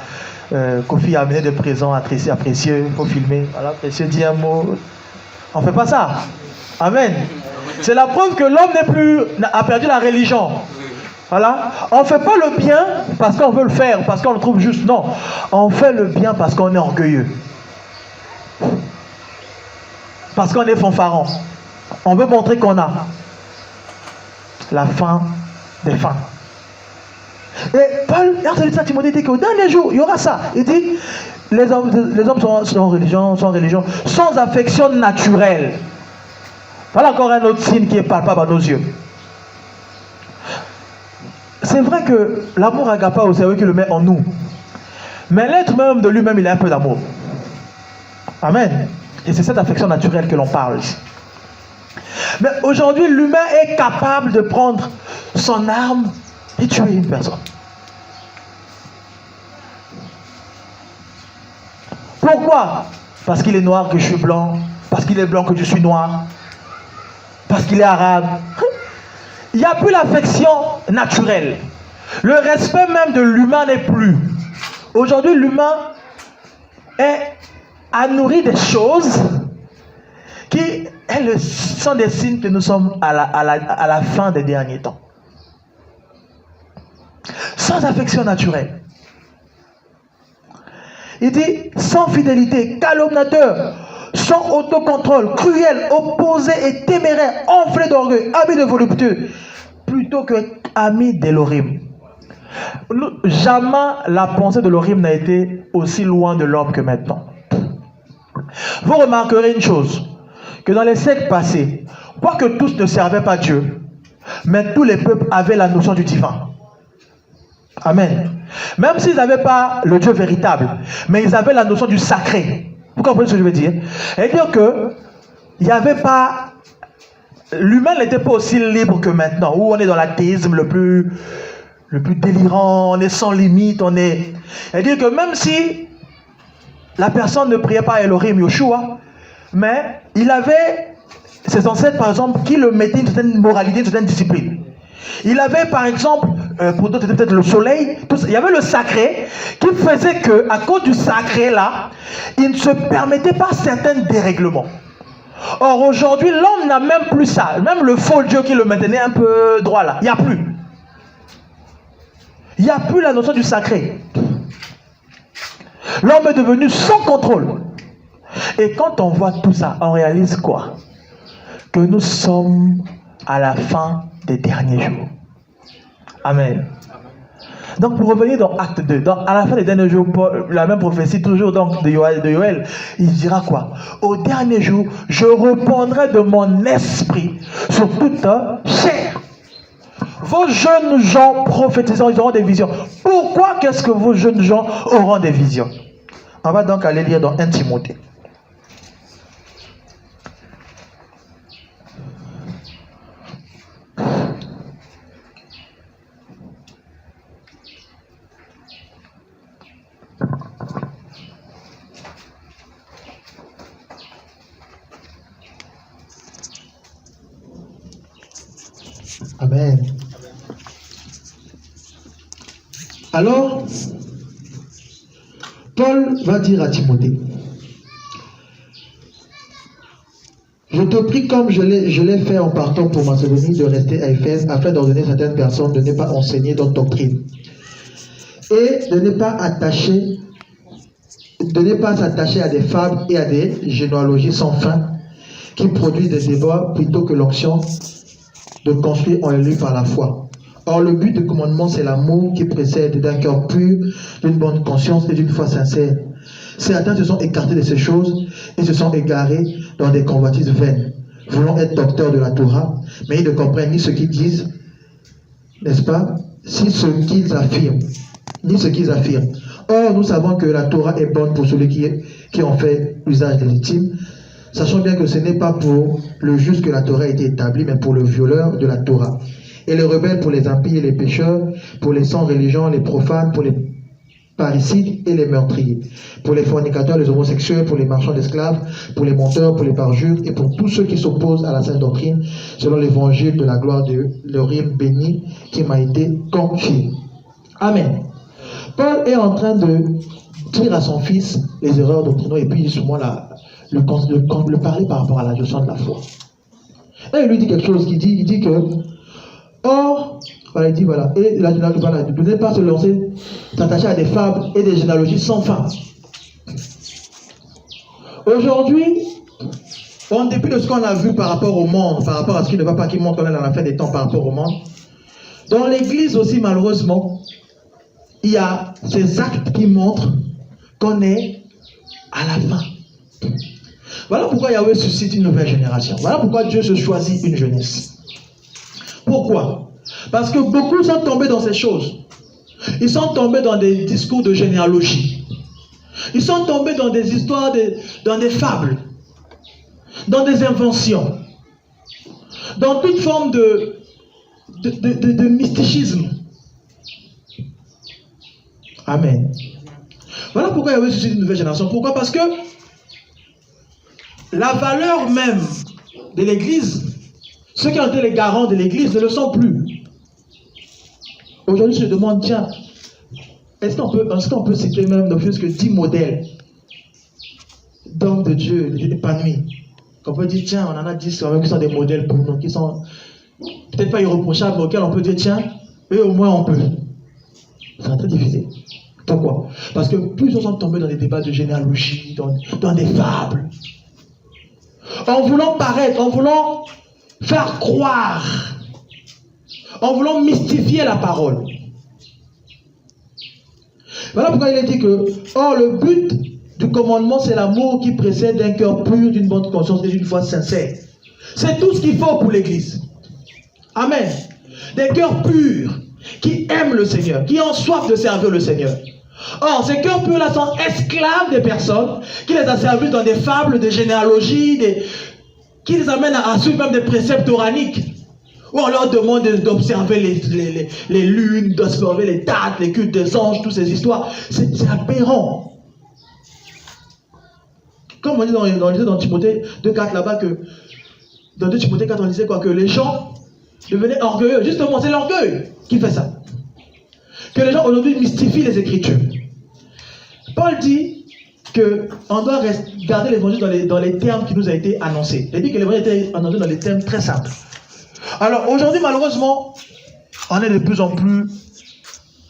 Kofi a amené des présents à précieux, il faut filmer, voilà, précieux dit un mot. On ne fait pas ça. Amen. C'est la preuve que l'homme a perdu la religion. Voilà. On ne fait pas le bien parce qu'on veut le faire, parce qu'on le trouve juste. Non. On fait le bien parce qu'on est orgueilleux. Parce qu'on est fanfaron. On veut montrer qu'on a la fin des fins. Et Paul, à Timothée, dit qu'au dernier jour, il y aura ça. Il dit, les hommes sont sans religion, sans affection naturelle. Voilà encore un autre signe qui est palpable à nos yeux. C'est vrai que l'amour agapao, c'est vrai qu'il le met en nous. Mais l'être même de lui-même, il a un peu d'amour. Amen. Et c'est cette affection naturelle que l'on parle ici. Mais aujourd'hui, l'humain est capable de prendre son arme et tuer une personne. Pourquoi? Parce qu'il est noir que je suis blanc, parce qu'il est blanc que je suis noir, parce qu'il est arabe. Il n'y a plus l'affection naturelle. Le respect même de l'humain n'est plus. Aujourd'hui, l'humain a nourri des choses qui, elles, sont des signes que nous sommes à la fin des derniers temps. Sans affection naturelle. Il dit, sans fidélité, calomniateur, sans autocontrôle, cruel, opposé et téméraire, enflé d'orgueil, ami de voluptueux, plutôt que ami d'Elohim. Jamais la pensée de l'Elohim n'a été aussi loin de l'homme que maintenant. Vous remarquerez une chose, que dans les siècles passés, quoique tous ne servaient pas Dieu, mais tous les peuples avaient la notion du divin. Amen. Même s'ils n'avaient pas le Dieu véritable, mais ils avaient la notion du sacré. Vous comprenez ce que je veux dire? C'est-à-dire que il n'y avait pas... L'humain n'était pas aussi libre que maintenant, où on est dans l'athéisme le plus délirant, on est sans limite, on est... C'est-à-dire que même si la personne ne priait pas à Elohim Yoshua, mais il avait ses ancêtres, par exemple, qui le mettaient une certaine moralité, une certaine discipline. Il avait, par exemple, pour d'autres, peut-être le soleil, il y avait le sacré, qui faisait que, à cause du sacré là, il ne se permettait pas certains dérèglements. Or, aujourd'hui, l'homme n'a même plus ça. Même le faux Dieu qui le maintenait un peu droit là, il n'y a plus. Il n'y a plus la notion du sacré. L'homme est devenu sans contrôle. Et quand on voit tout ça, on réalise quoi? Que nous sommes à la fin des derniers jours. Amen. Donc pour revenir dans Acte 2, à la fin des derniers jours, la même prophétie toujours donc de Yoël, il dira quoi? Au dernier jour, je répandrai de mon esprit sur toute chair. Vos jeunes gens prophétisant, ils auront des visions. Pourquoi qu'est-ce que vos jeunes gens auront des visions? On va donc aller lire dans 1 Timothée. Amen. Alors, Paul va dire à Timothée, je te prie comme je l'ai fait en partant pour Macédonie de rester à Éphèse afin d'ordonner certaines personnes de ne pas enseigner d'autres doctrines et de ne pas s'attacher à des fables et à des généalogies sans fin qui produisent des débats plutôt que l'onction de construire en élu par la foi. Or, le but du commandement, c'est l'amour qui précède d'un cœur pur, d'une bonne conscience et d'une foi sincère. Certains se sont écartés de ces choses et se sont égarés dans des convoitises vaines, voulant être docteurs de la Torah, mais ils ne comprennent ni ce qu'ils disent, n'est-ce pas, ni ce qu'ils affirment. Or, nous savons que la Torah est bonne pour celui qui en fait usage légitime, sachant bien que ce n'est pas pour le juste que la Torah a été établie, mais pour le violeur de la Torah. Et les rebelles pour les impies et les pécheurs, pour les sans religion, les profanes, pour les parricides et les meurtriers, pour les fornicateurs, les homosexuels, pour les marchands d'esclaves, pour les menteurs, pour les parjures, et pour tous ceux qui s'opposent à la sainte doctrine, selon l'évangile de la gloire de l'Elohim béni qui m'a été confié. Amen. Paul est en train de dire à son fils les erreurs doctrinales, et puis justement le parler par rapport à la gestion de la foi. Et il lui dit quelque chose, il dit que, or, voilà, il dit voilà, et la voilà, ne devez pas se lancer, s'attacher à des fables et des généalogies sans fin. Aujourd'hui, en dépit de ce qu'on a vu par rapport au monde, par rapport à ce qui ne va pas, qui montre qu'on est dans la fin des temps par rapport au monde, dans l'église aussi, malheureusement, il y a ces actes qui montrent qu'on est à la fin. Voilà pourquoi Yahweh suscite une nouvelle génération. Voilà pourquoi Dieu se choisit une jeunesse. Pourquoi? Parce que beaucoup sont tombés dans ces choses. Ils sont tombés dans des discours de généalogie. Ils sont tombés dans des histoires, dans des fables, dans des inventions, dans toute forme de mysticisme. Amen. Voilà pourquoi Yahweh suscite une nouvelle génération. Pourquoi? Parce que la valeur même de l'Église, ceux qui ont été les garants de l'Église ne le sont plus. Aujourd'hui, je me demande, tiens, est-ce qu'on peut citer même ne fût-ce que 10 modèles d'hommes de Dieu épanouis? Qu'on peut dire, tiens, on en a 10 qui sont des modèles pour nous, qui sont peut-être pas irréprochables, mais auxquels on peut dire, tiens, eux au moins on peut. C'est très difficile. Pourquoi? Parce que plusieurs sont tombés dans des débats de généalogie, dans des fables. en voulant paraître, en voulant faire croire, en voulant mystifier la parole. Voilà pourquoi il est dit que, or, le but du commandement, c'est l'amour qui précède d'un cœur pur, d'une bonne conscience et d'une foi sincère. C'est tout ce qu'il faut pour l'Église. Amen. Des cœurs purs, qui aiment le Seigneur, qui ont soif de servir le Seigneur. Or, ces cœurs purs-là sont esclaves des personnes qui les asservissent dans des fables, des généalogies, qui les amènent à suivre même des préceptes oraniques. Où on leur demande d'observer les lunes, d'observer les dates, les cultes des anges, toutes ces histoires. C'est aberrant. Comme on dit dans Timothée 2,4 là-bas, que dans 2 Timothée 4, on disait quoi? Que les gens devenaient orgueilleux. Justement, c'est l'orgueil qui fait ça. Que les gens aujourd'hui mystifient les Écritures. Paul dit qu'on doit garder l'évangile dans les termes qui nous a été annoncés. Il dit que l'évangile a été annoncé dans les termes très simples. Alors aujourd'hui, malheureusement, on est de plus en plus...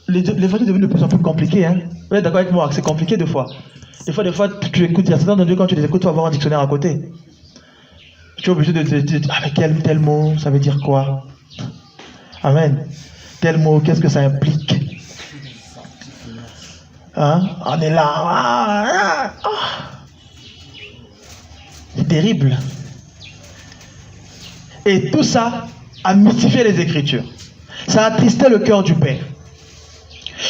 L'évangile est devenu de plus en plus compliqué. Hein? Vous êtes d'accord avec moi? C'est compliqué des fois. Des fois, tu écoutes, il y a certains d'entre eux, quand tu les écoutes, tu vas avoir un dictionnaire à côté. Tu es obligé de te dire, ah mais tel mot, ça veut dire quoi? Amen. Tel mot, qu'est-ce que ça implique? Hein? On est là. C'est terrible. Et tout ça a mystifié les Écritures. Ça a attristé le cœur du Père.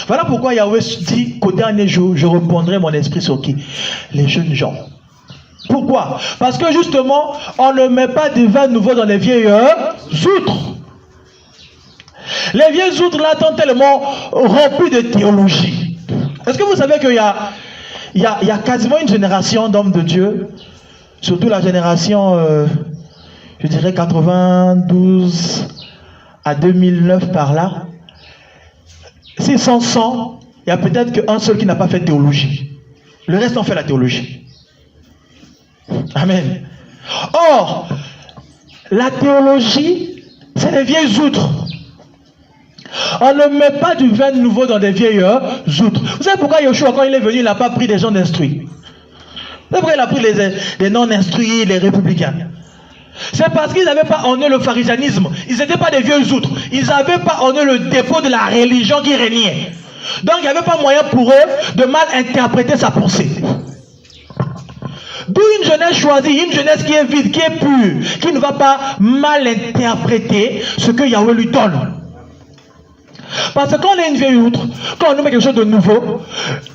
Voilà pourquoi Yahweh dit qu'au dernier jour, je répandrai mon esprit sur qui? Les jeunes gens. Pourquoi? Parce que justement, on ne met pas de vin nouveau dans les vieilles outres. Les vieilles outres là sont tellement remplies de théologie. Est-ce que vous savez qu'il y a quasiment une génération d'hommes de Dieu, surtout la génération, je dirais 92 à 2009 par là. S'ils sont 100, il y a peut-être qu'un seul qui n'a pas fait théologie. Le reste ont fait la théologie. Amen. Or, la théologie, c'est les vieilles outres. On ne met pas du vin nouveau dans des vieilles outres. Vous savez pourquoi Yoshua, quand il est venu, il n'a pas pris des gens instruits? Vous savez pourquoi il a pris les non-instruits, les républicains? C'est parce qu'ils n'avaient pas honné le pharisianisme. Ils n'étaient pas des vieux outres. Ils n'avaient pas honné le défaut de la religion qui régnait. Donc il n'y avait pas moyen pour eux de mal interpréter sa pensée. D'où une jeunesse choisie, une jeunesse qui est vide, qui est pure, qui ne va pas mal interpréter ce que Yahweh lui donne. Parce que quand on est une vieille outre, quand on nous met quelque chose de nouveau,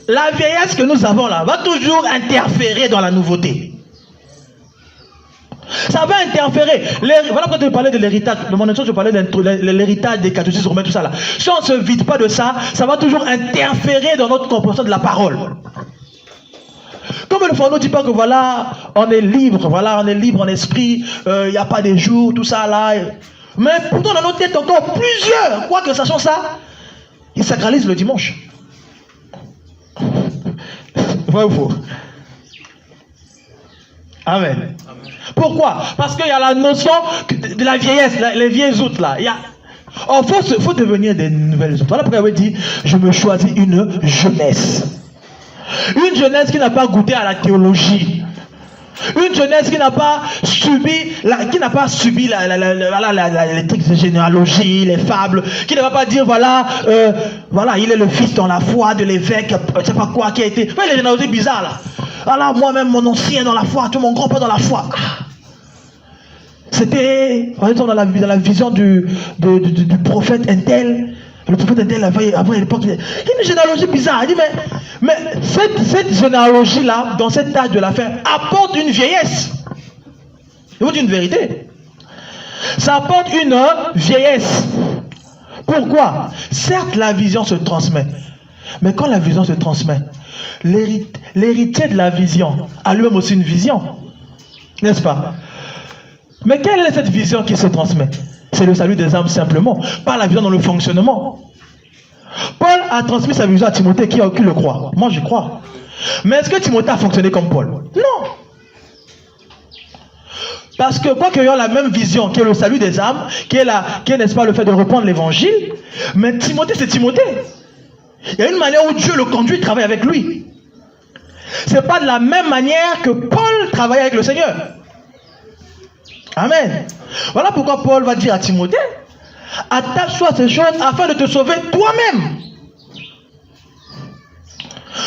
la vieillesse que nous avons là va toujours interférer dans la nouveauté. Ça va interférer. Voilà quand je parlais de l'héritage. De mon émission, je parlais de l'héritage des catéchismes romains, tout ça là. Si on ne se vide pas de ça, ça va toujours interférer dans notre compréhension de la parole. Comme le Fondot ne dit pas que voilà, on est libre, voilà, on est libre en esprit, il n'y a pas des jours, tout ça là. Mais pourtant dans notre tête encore plusieurs, quoi que sachant ça, ils sacralisent le dimanche. Vrai ou faux? Amen. Pourquoi? Parce qu'il y a la notion de la vieillesse, les vieilles outres là. Il faut devenir des nouvelles outres. Voilà pourquoi il dit, je me choisis une jeunesse. Une jeunesse qui n'a pas goûté à la théologie. Une jeunesse qui n'a pas subi, les trucs de généalogie, les fables, qui ne va pas dire voilà, il est le fils dans la foi de l'évêque, je sais pas quoi, qui a été. Mais les généalogies bizarres là. Alors moi-même, mon ancien dans la foi, tout mon grand-père dans la foi. C'était, par exemple, dans la vision du prophète Intel. Le prophète Intel avant l'époque, il y a une généalogie bizarre. Il dit, mais cette généalogie-là, dans cette tâche de l'affaire, apporte une vieillesse. Je vous dis une vérité. Ça apporte une vieillesse. Pourquoi? Certes, la vision se transmet. Mais quand la vision se transmet, l'héritier de la vision a lui-même aussi une vision. N'est-ce pas? Mais quelle est cette vision qui se transmet? C'est le salut des âmes simplement, pas la vision dans le fonctionnement. Paul a transmis sa vision à Timothée qui le croit. Moi, j'y crois. Mais est-ce que Timothée a fonctionné comme Paul? Non. Parce que quoi qu'il y ait la même vision, qui est le salut des âmes, qui est n'est-ce pas, le fait de reprendre l'évangile, mais Timothée, c'est Timothée. Il y a une manière où Dieu le conduit, travaille avec lui. C'est pas de la même manière que Paul travaille avec le Seigneur. Amen. Voilà pourquoi Paul va dire à Timothée, attache-toi à ces choses afin de te sauver toi-même.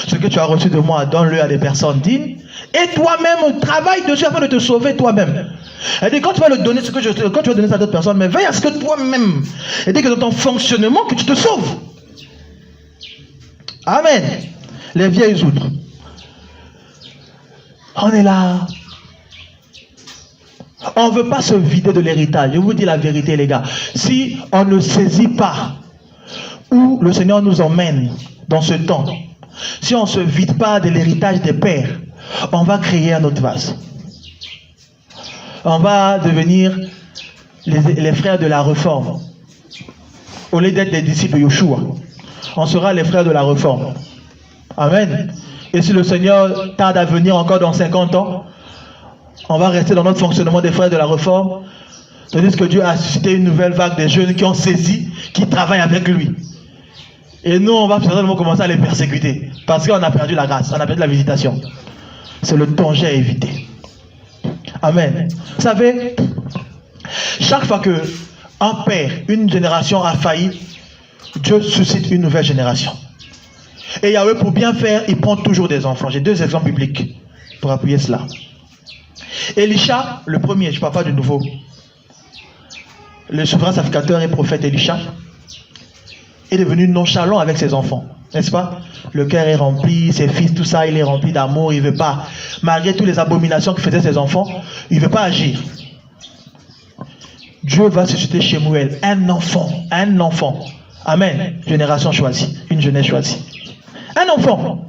Ce que tu as reçu de moi, donne-le à des personnes dignes. Et toi-même, travaille dessus afin de te sauver toi-même. Elle dit, quand tu vas le donner, quand tu vas donner ça à d'autres personnes, mais veille à ce que toi-même, et dès que dans ton fonctionnement, que tu te sauves. Amen. Les vieilles outres. On est là. On ne veut pas se vider de l'héritage. Je vous dis la vérité, les gars. Si on ne saisit pas où le Seigneur nous emmène dans ce temps, si on ne se vide pas de l'héritage des pères, on va créer un autre vase. On va devenir les frères de la réforme. Au lieu d'être des disciples de Yoshua, on sera les frères de la réforme. Amen. Et si le Seigneur tarde à venir encore dans 50 ans, on va rester dans notre fonctionnement des frères de la réforme. Tandis que Dieu a suscité une nouvelle vague de jeunes qui ont saisi, qui travaillent avec lui. Et nous, on va certainement commencer à les persécuter. Parce qu'on a perdu la grâce, on a perdu la visitation. C'est le danger à éviter. Amen. Vous savez, chaque fois qu'un père, une génération a failli, Dieu suscite une nouvelle génération. Et Yahweh, pour bien faire, il prend toujours des enfants. J'ai 2 exemples bibliques pour appuyer cela. Élisha, le premier, je ne parle pas du nouveau. Le souverain sacrificateur et prophète Élisha est devenu nonchalant avec ses enfants, n'est-ce pas? Le cœur est rempli, ses fils, tout ça, il est rempli d'amour, il ne veut pas, malgré toutes les abominations que faisaient ses enfants, il ne veut pas agir. Dieu va susciter chez Shemuel un enfant. Amen. Génération choisie, une jeunesse choisie. Un enfant.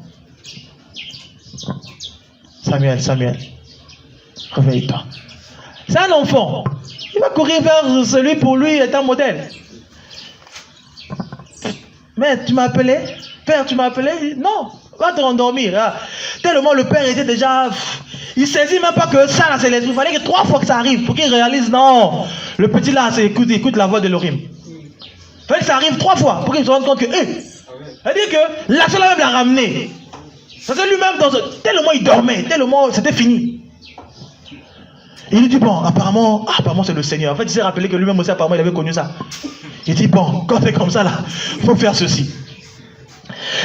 Samuel, réveille-toi. C'est un enfant. Il va courir vers celui pour lui est un modèle. Mais tu m'as appelé? Père, tu m'as appelé? Non, va te rendormir. Hein. Tellement le père était déjà... Il saisit même pas que ça, là, c'est l'esprit. Il fallait que 3 fois que ça arrive pour qu'il réalise, non. Le petit là, écoute la voix de l'Orim. Il fallait que ça arrive 3 fois pour qu'il se rende compte que... c'est-à-dire que la seule même l'a ramené. C'est lui-même, tellement il dormait, tellement c'était fini. Il lui dit, bon, apparemment c'est le Seigneur. En fait, il s'est rappelé que lui-même aussi, apparemment, il avait connu ça. Il dit, bon, quand c'est comme ça, là, il faut faire ceci.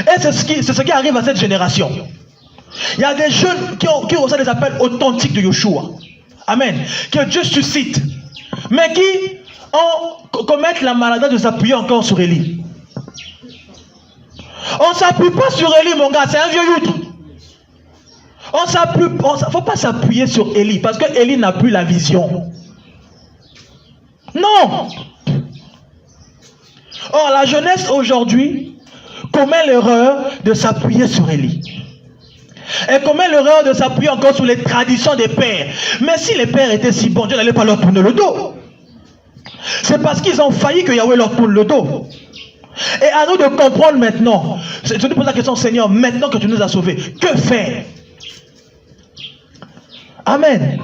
Et c'est ce qui arrive à cette génération. Il y a des jeunes qui reçoivent des appels authentiques de Yoshua. Amen. Que Dieu suscite. Mais qui commettent la maladie de s'appuyer encore sur Élie. On ne s'appuie pas sur Élie, mon gars, c'est un vieux youtre. Il ne faut pas s'appuyer sur Élie, parce que Élie n'a plus la vision. Non. Or, la jeunesse aujourd'hui commet l'erreur de s'appuyer sur Élie. Elle commet l'erreur de s'appuyer encore sur les traditions des pères. Mais si les pères étaient si bons, Dieu n'allait pas leur tourner le dos. C'est parce qu'ils ont failli que Yahweh leur tourne le dos. Et à nous de comprendre maintenant. Je te pose la question, Seigneur, maintenant que tu nous as sauvés, que faire? Amen.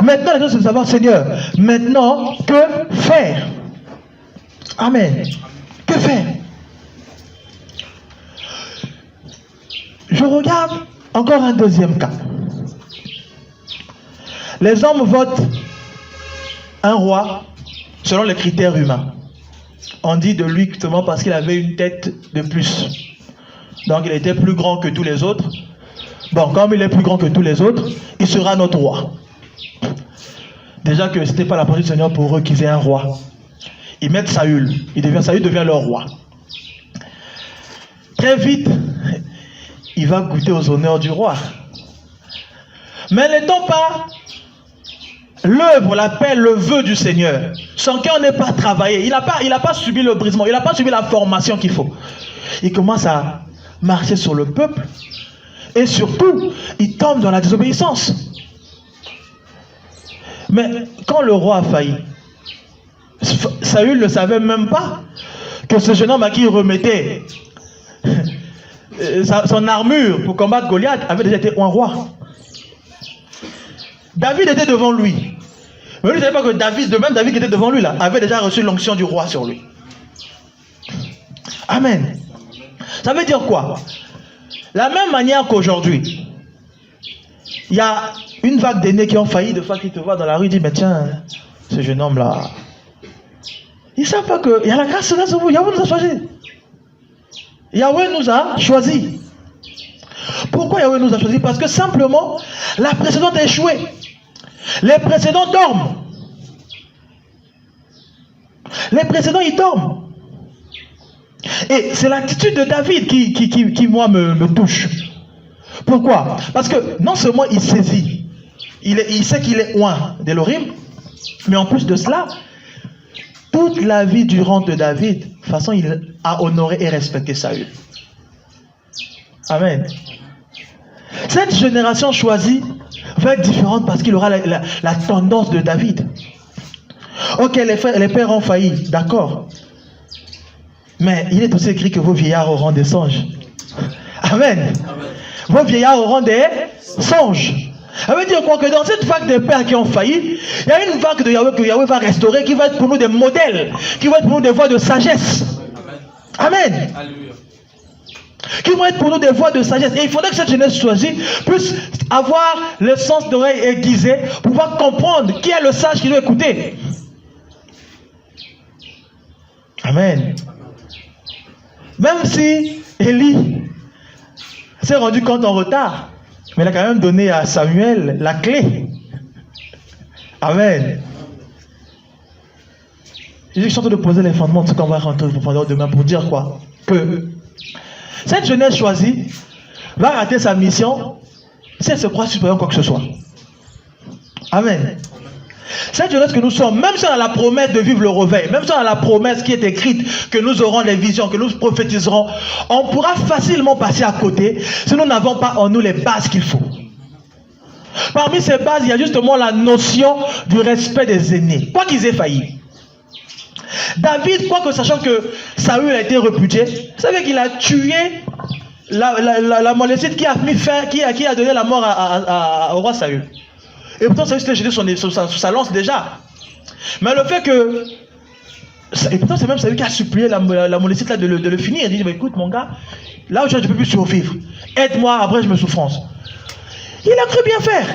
Maintenant, la chose c'est de savoir, Seigneur, maintenant, que faire? Amen. Que faire? Je regarde encore un deuxième cas. Les hommes votent un roi selon les critères humains. On dit de lui justement parce qu'il avait une tête de plus. Donc il était plus grand que tous les autres. Bon, comme il est plus grand que tous les autres, il sera notre roi. Déjà que ce n'était pas la volonté du Seigneur pour eux qu'ils aient un roi. Ils mettent Saül. Saül devient leur roi. Très vite, il va goûter aux honneurs du roi. Mais n'étant pas l'œuvre, l'appel, le vœu du Seigneur, son cœur n'est pas travaillé. Il n'a pas subi le brisement. Il n'a pas subi la formation qu'il faut. Il commence à marcher sur le peuple. Et surtout, il tombe dans la désobéissance. Mais quand le roi a failli, Saül ne savait même pas que ce jeune homme à qui il remettait son armure pour combattre Goliath avait déjà été un roi. David était devant lui. Mais lui ne savait pas que David qui était devant lui là, avait déjà reçu l'onction du roi sur lui. Amen. Ça veut dire quoi? La même manière qu'aujourd'hui, il y a une vague d'aînés qui ont failli, de fois qui te voient dans la rue, disent, mais tiens, ce jeune homme-là, ils ne savent pas qu'il y a la grâce là sur vous. Yahweh nous a choisi. Yahweh nous a choisi. Pourquoi Yahweh nous a choisi? Parce que simplement, la précédente a échoué. Les précédents dorment. Les précédents, ils dorment. Et c'est l'attitude de David qui moi, me touche. Pourquoi? Parce que non seulement il saisit, il sait qu'il est oint d'Elohim, mais en plus de cela, toute la vie durante de David, de toute façon, il a honoré et respecté Saül. Amen. Cette génération choisie va être différente parce qu'il aura la tendance de David. Ok, les pères ont failli, d'accord. Mais il est aussi écrit que vos vieillards auront des songes. Amen. Vos vieillards auront des songes. Ça veut dire quoi? Que dans cette vague de pères qui ont failli, il y a une vague de Yahweh que Yahweh va restaurer, qui va être pour nous des modèles, qui va être pour nous des voies de sagesse. Amen. Qui vont être pour nous des voies de sagesse. Et il faudrait que cette jeunesse choisie puisse avoir le sens d'oreille aiguisé, pour pouvoir comprendre qui est le sage qui doit écouter. Amen. Même si Élie s'est rendu compte en retard, mais il a quand même donné à Samuel la clé. Amen. Je suis en train de poser les fondements de ce qu'on va rentrer demain pour dire quoi? Que cette jeunesse choisie va rater sa mission si elle se croit supérieure quoi que ce soit. Amen. Cette jeunesse que nous sommes, même si on a la promesse de vivre le réveil, même si on a la promesse qui est écrite, que nous aurons les visions, que nous prophétiserons, on pourra facilement passer à côté si nous n'avons pas en nous les bases qu'il faut. Parmi ces bases, il y a justement la notion du respect des aînés, quoi qu'ils aient failli. David, quoique sachant que Saül a été répudié, vous savez qu'il a tué la Molécite qui a mis fin, qui a donné la mort au roi Saül. Et pourtant, Saül s'était jeté sur sa lance déjà. Mais le fait que... Et pourtant, c'est même Saül qui a supplié la Molécite là de le finir. Il dit, écoute mon gars, là où je ne peux plus survivre, aide-moi, après je me souffrance. Il a cru bien faire.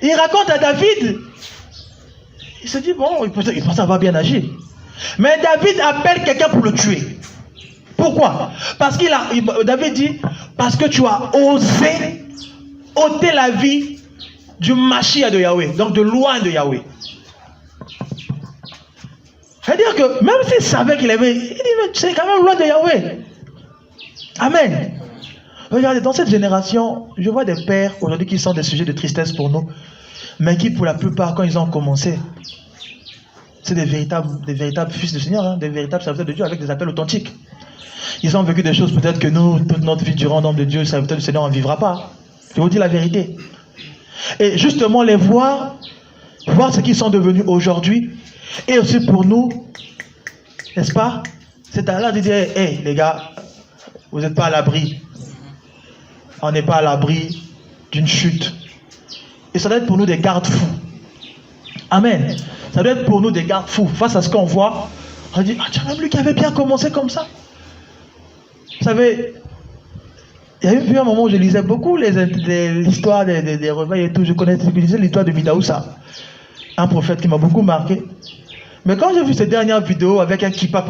Il raconte à David, il se dit, bon, il pense avoir bien agi. Mais David appelle quelqu'un pour le tuer. Pourquoi? Parce David dit, parce que tu as osé ôter la vie du Mashiach de Yahweh, donc de loin de Yahweh. C'est-à-dire que même s'il savait qu'il avait, il dit, mais c'est quand même loin de Yahweh. Amen. Regardez, dans cette génération, je vois des pères aujourd'hui qui sont des sujets de tristesse pour nous, mais qui pour la plupart, quand ils ont commencé, c'est des véritables fils du Seigneur, hein, des véritables serviteurs de Dieu avec des appels authentiques. Ils ont vécu des choses peut-être que nous, toute notre vie durant le nom de Dieu, serviteurs du Seigneur, on ne vivra pas. Je vous dis la vérité. Et justement, les voir ce qu'ils sont devenus aujourd'hui, et aussi pour nous, n'est-ce pas? C'est à là de dire, hey, les gars, vous n'êtes pas à l'abri. On n'est pas à l'abri d'une chute. Et ça doit être pour nous des garde-fous. Amen. Ça doit être pour nous des garde-fous. Face à ce qu'on voit, on dit, ah tiens, même lui qui avait bien commencé comme ça. Vous savez, il y a eu un moment où je lisais beaucoup l'histoire des réveils et tout. Je lisais l'histoire de Midaoussa, un prophète qui m'a beaucoup marqué. Mais quand j'ai vu ces dernières vidéos avec un kippa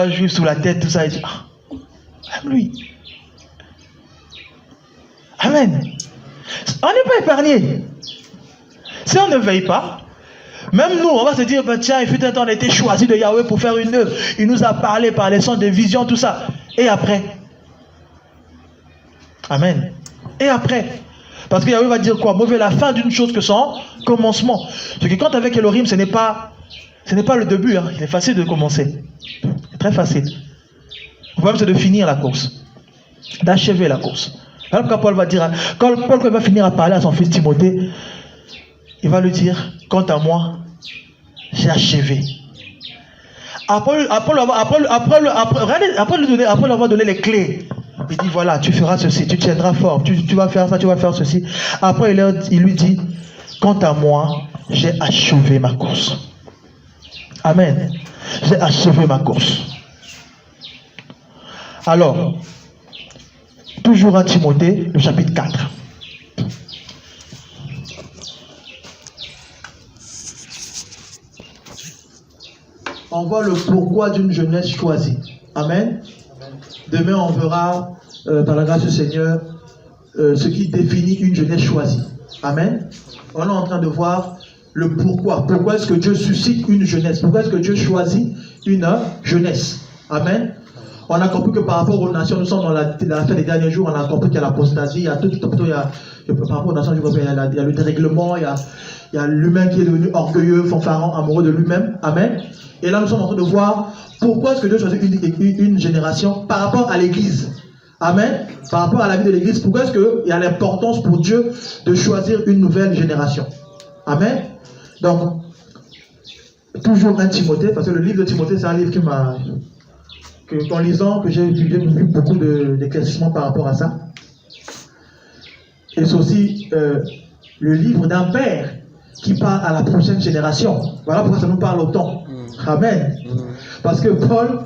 juif sous la tête, tout ça, j'ai dit, ah, même lui. Amen. On n'est pas épargné. Si on ne veille pas, même nous, on va se dire, bah, tiens, il fut un temps, on a été choisi de Yahweh pour faire une œuvre. Il nous a parlé par les sons de vision, tout ça. Et après? Amen. Et après? Parce que Yahweh va dire quoi? Mauvais la fin d'une chose que son commencement. Ce qui compte avec Elohim, ce n'est pas le début. Hein. Il est facile de commencer. C'est très facile. Le problème, c'est de finir la course. D'achever la course. Alors, quand Paul va dire, quand Paul va finir à parler à son fils Timothée, il va lui dire, quant à moi, j'ai achevé. Après lui avoir donné les clés, il dit, voilà, tu feras ceci, tu tiendras fort, tu vas faire ça, tu vas faire ceci. Après, il lui dit, quant à moi, j'ai achevé ma course. Amen. J'ai achevé ma course. Alors, toujours à Timothée, le chapitre 4. on voit le pourquoi d'une jeunesse choisie. Amen. Demain, on verra, par la grâce du Seigneur, ce qui définit une jeunesse choisie. Amen. On est en train de voir le pourquoi. Pourquoi est-ce que Dieu suscite une jeunesse? Pourquoi est-ce que Dieu choisit une jeunesse? Amen. On a compris que par rapport aux nations, nous sommes dans la fin des derniers jours, on a compris qu'il y a l'apostasie, il y a tout, par rapport aux nations, il y a le dérèglement, il y a l'humain qui est devenu orgueilleux, fanfaron, amoureux de lui-même. Amen. Et là, nous sommes en train de voir pourquoi est-ce que Dieu choisit une génération par rapport à l'Église. Amen. Par rapport à la vie de l'Église, pourquoi est-ce qu'il y a l'importance pour Dieu de choisir une nouvelle génération? Amen. Donc, toujours un Timothée, parce que le livre de Timothée, c'est un livre qu'en lisant, que j'ai vu beaucoup d'éclaircissements par rapport à ça. Et c'est aussi le livre d'un père qui parle à la prochaine génération. Voilà pourquoi ça nous parle autant. Amen. Parce que Paul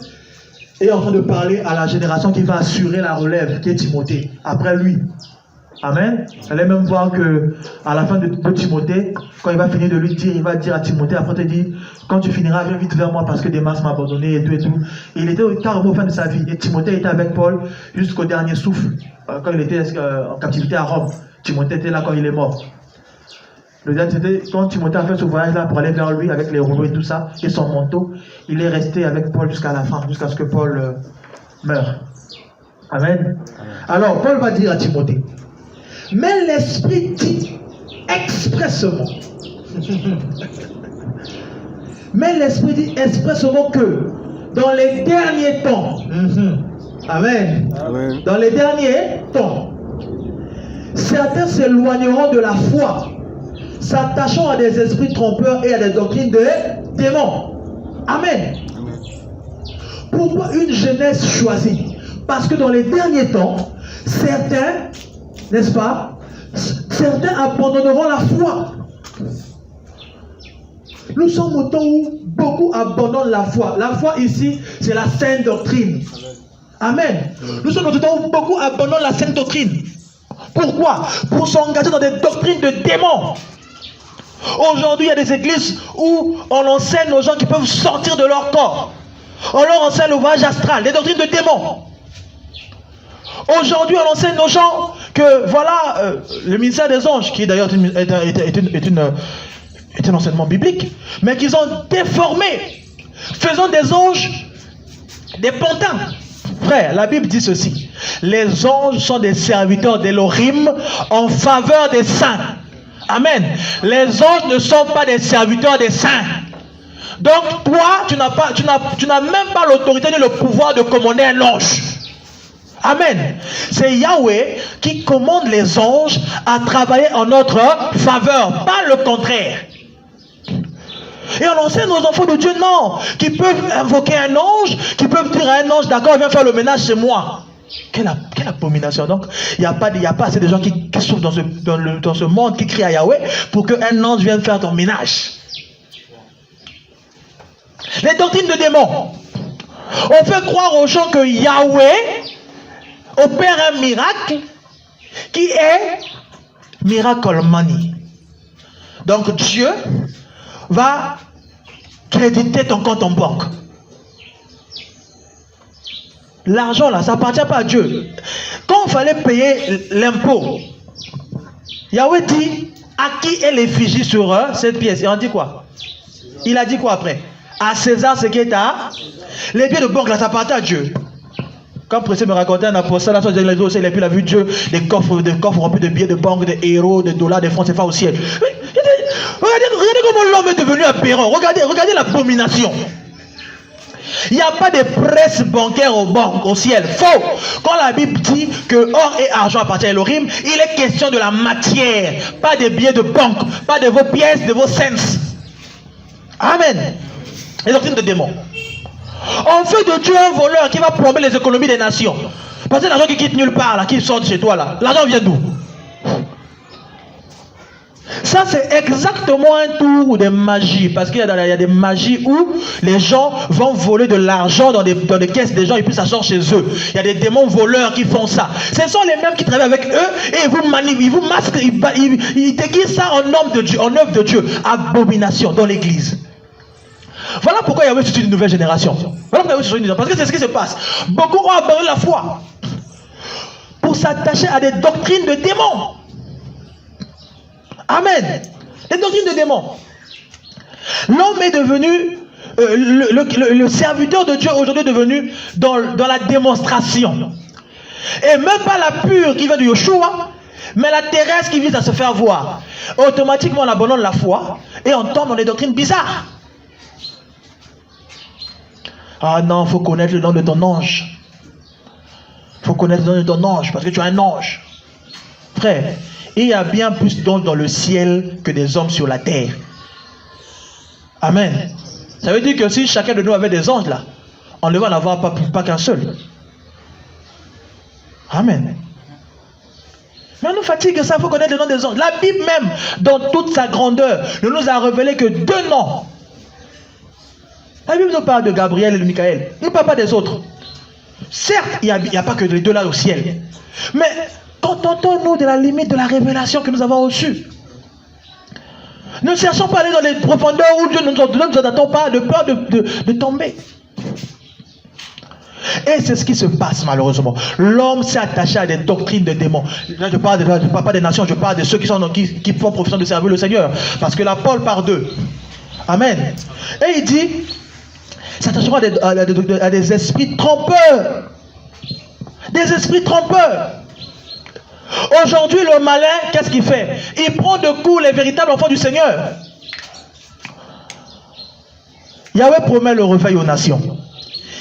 est en train de parler à la génération qui va assurer la relève, qui est Timothée, après lui. Amen. Vous allez même voir que à la fin de Timothée, quand il va finir de lui dire, il va dire à Timothée, après il dit, quand tu finiras, viens vite vers moi parce que Démas m'a abandonné et tout et tout. Et il était carrément au fin de sa vie. Et Timothée était avec Paul jusqu'au dernier souffle, quand il était en captivité à Rome. Timothée était là quand il est mort. Le dernier, c'était quand Timothée a fait ce voyage-là pour aller vers lui avec les rouleaux et tout ça, et son manteau, il est resté avec Paul jusqu'à la fin, jusqu'à ce que Paul meure. Amen. Alors, Paul va dire à Timothée, mais l'Esprit dit expressément, mais l'Esprit dit expressément que dans les derniers temps, Amen. Amen. Dans les derniers temps, certains s'éloigneront de la foi, s'attachant à des esprits trompeurs et à des doctrines de démons. Amen. Amen. Pourquoi une jeunesse choisie? Parce que dans les derniers temps, certains, n'est-ce pas, certains abandonneront la foi. Nous sommes au temps où beaucoup abandonnent la foi. La foi ici, c'est la sainte doctrine. Amen. Nous sommes au temps où beaucoup abandonnent la sainte doctrine. Pourquoi? Pour s'engager dans des doctrines de démons. Aujourd'hui, il y a des églises où on enseigne aux gens qui peuvent sortir de leur corps. On leur enseigne le voyage astral, des doctrines de démons. Aujourd'hui, on enseigne aux gens que, voilà, le ministère des anges, qui d'ailleurs est un enseignement biblique, mais qu'ils ont déformé, faisant des anges des pantins. Frère, la Bible dit ceci: les anges sont des serviteurs d'Élohim en faveur des saints. Amen. Les anges ne sont pas des serviteurs des saints. Donc toi, tu n'as même pas l'autorité ni le pouvoir de commander un ange. Amen. C'est Yahweh qui commande les anges à travailler en notre faveur, pas le contraire. Et on enseigne aux enfants de Dieu, non, qui peuvent invoquer un ange, qui peuvent dire à un ange, d'accord, viens faire le ménage chez moi. Quelle abomination. Donc, il n'y a pas assez de gens qui souffrent dans ce monde, qui crient à Yahweh pour qu'un ange vienne faire ton ménage. Les doctrines de démons. On fait croire aux gens que Yahweh opère un miracle qui est miracle money. Donc Dieu va créditer ton compte en banque. L'argent là, ça n'appartient pas à Dieu. Quand il fallait payer l'impôt, Yahweh dit à qui est l'effigie sur cette pièce. Et on dit quoi? Il a dit quoi après? À César ce qui est à... Les billets de banque là, ça appartient à Dieu. Quand Pressé me racontait un apostat, il a vu Dieu, des coffres remplis de billets de banque, de héros, de dollars, de francs CFA au ciel. Regardez comment l'homme est devenu apparent. Regardez l'abomination. Il n'y a pas de presse bancaire aux banques, au ciel. Faux. Quand la Bible dit que or et argent appartiennent à Elohim, il est question de la matière, pas des billets de banque, pas de vos pièces, de vos sens. Amen. Les doctrines de démons. On fait de Dieu un voleur qui va plomber les économies des nations. Parce que l'argent qui quitte nulle part, là, qui sort de chez toi, là, l'argent vient d'où? Ça, c'est exactement un tour de magie. Parce qu'il y a des magies où les gens vont voler de l'argent dans des caisses des gens et puis ça sort chez eux. Il y a des démons voleurs qui font ça. Ce sont les mêmes qui travaillent avec eux et ils vous masquent, ils déguisent ça en homme de Dieu, en œuvre de Dieu. Abomination dans l'église. Voilà pourquoi Yahweh suscite une nouvelle génération. Voilà pourquoi Yahweh suscite une nouvelle génération. Parce que c'est ce qui se passe. Beaucoup ont abandonné la foi pour s'attacher à des doctrines de démons. Amen. Des doctrines de démons. L'homme est devenu, le serviteur de Dieu aujourd'hui est devenu dans la démonstration. Et même pas la pure qui vient de Yeshua, mais la terrestre qui vise à se faire voir. Automatiquement on abandonne la foi et on tombe dans des doctrines bizarres. Ah non, il faut connaître le nom de ton ange. Il faut connaître le nom de ton ange parce que tu es un ange. Frère, il y a bien plus d'anges dans le ciel que des hommes sur la terre. Amen. Ça veut dire que si chacun de nous avait des anges là, on ne va en avoir pas qu'un seul. Amen. Mais on nous fatigue ça, il faut connaître le nom des anges. La Bible même, dans toute sa grandeur, ne nous a révélé que 2 noms. La Bible nous parle de Gabriel et de Michael. Elle ne parle pas des autres. Certes, il n'y a pas que les 2 là au ciel. Mais contentons-nous de la limite de la révélation que nous avons reçue. Ne cherchons pas à aller dans les profondeurs où Dieu ne nous attend pas, de peur de tomber. Et c'est ce qui se passe malheureusement. L'homme s'est attaché à des doctrines de démons. Là, je parle pas des nations, je parle de ceux qui font profession de servir le Seigneur. Parce que là, Paul part d'eux. Amen. Et il dit, s'attachera à des esprits trompeurs. Des esprits trompeurs. Aujourd'hui, le malin, qu'est-ce qu'il fait? Il prend de court les véritables enfants du Seigneur. Yahweh promet le réveil aux nations.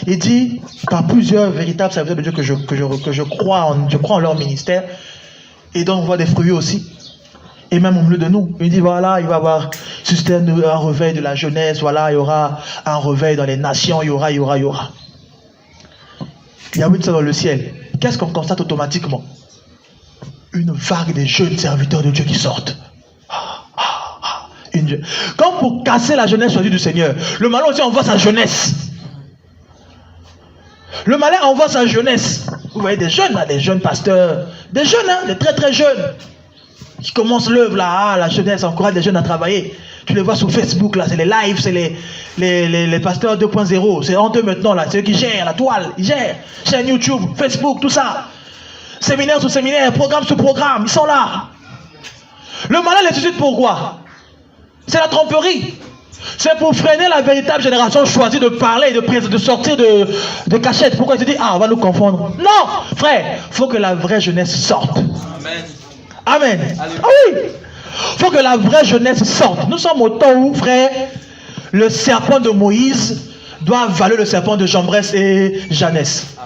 Il dit, par plusieurs véritables serviteurs de Dieu que je crois en leur ministère, et donc on voit des fruits aussi, et même au milieu de nous. Il dit, voilà, il va y avoir un réveil de la jeunesse, voilà, il y aura un réveil dans les nations, il y aura. Il y a oui ça dans le ciel. Qu'est-ce qu'on constate automatiquement? Une vague des jeunes serviteurs de Dieu qui sortent. Comme pour casser la jeunesse choisie du Seigneur. Le malin aussi envoie sa jeunesse. Le malin envoie sa jeunesse. Vous voyez des jeunes là, des jeunes pasteurs, des jeunes, hein, des très très jeunes, qui commencent l'œuvre là, la jeunesse encourage des jeunes à travailler. Tu les vois sur Facebook là, c'est les lives, c'est les pasteurs 2.0, c'est entre eux maintenant là, c'est eux qui gèrent la toile, ils gèrent, chaîne YouTube, Facebook, tout ça. Séminaire sur séminaire, programme sur programme, ils sont là. Le malin les suscite pourquoi? C'est la tromperie. C'est pour freiner la véritable génération choisie de parler, de sortir de cachette. Pourquoi il se dit, ah, on va nous confondre? Non, frère, il faut que la vraie jeunesse sorte. Amen. Amen. Ah oui, il faut que la vraie jeunesse sorte. Nous sommes au temps où, frère, le serpent de Moïse doit avaler le serpent de Jambres et Jeannès.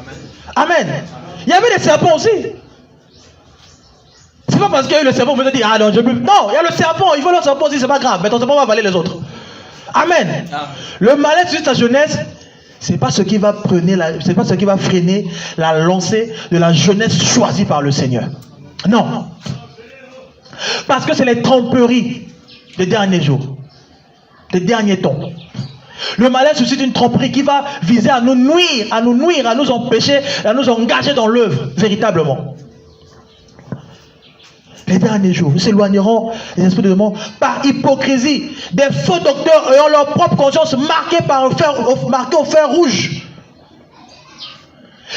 Amen. Amen. Il y avait des serpents aussi. C'est pas parce qu'il y a eu le serpent, vous allez dire, ah non, je peux. Non, il y a le serpent, il faut le serpent aussi, c'est pas grave. Mais ton serpent va avaler les autres. Amen. Amen. Le malin sur sa jeunesse, c'est pas ce qui va freiner la lancée de la jeunesse choisie par le Seigneur. Non. Parce que c'est les tromperies des derniers jours, des derniers temps. Le malin suscite une tromperie qui va viser à nous nuire, à nous empêcher, à nous engager dans l'œuvre, véritablement. Les derniers jours, nous s'éloignerons des esprits de démons par hypocrisie. Des faux docteurs ayant leur propre conscience marquée au fer rouge.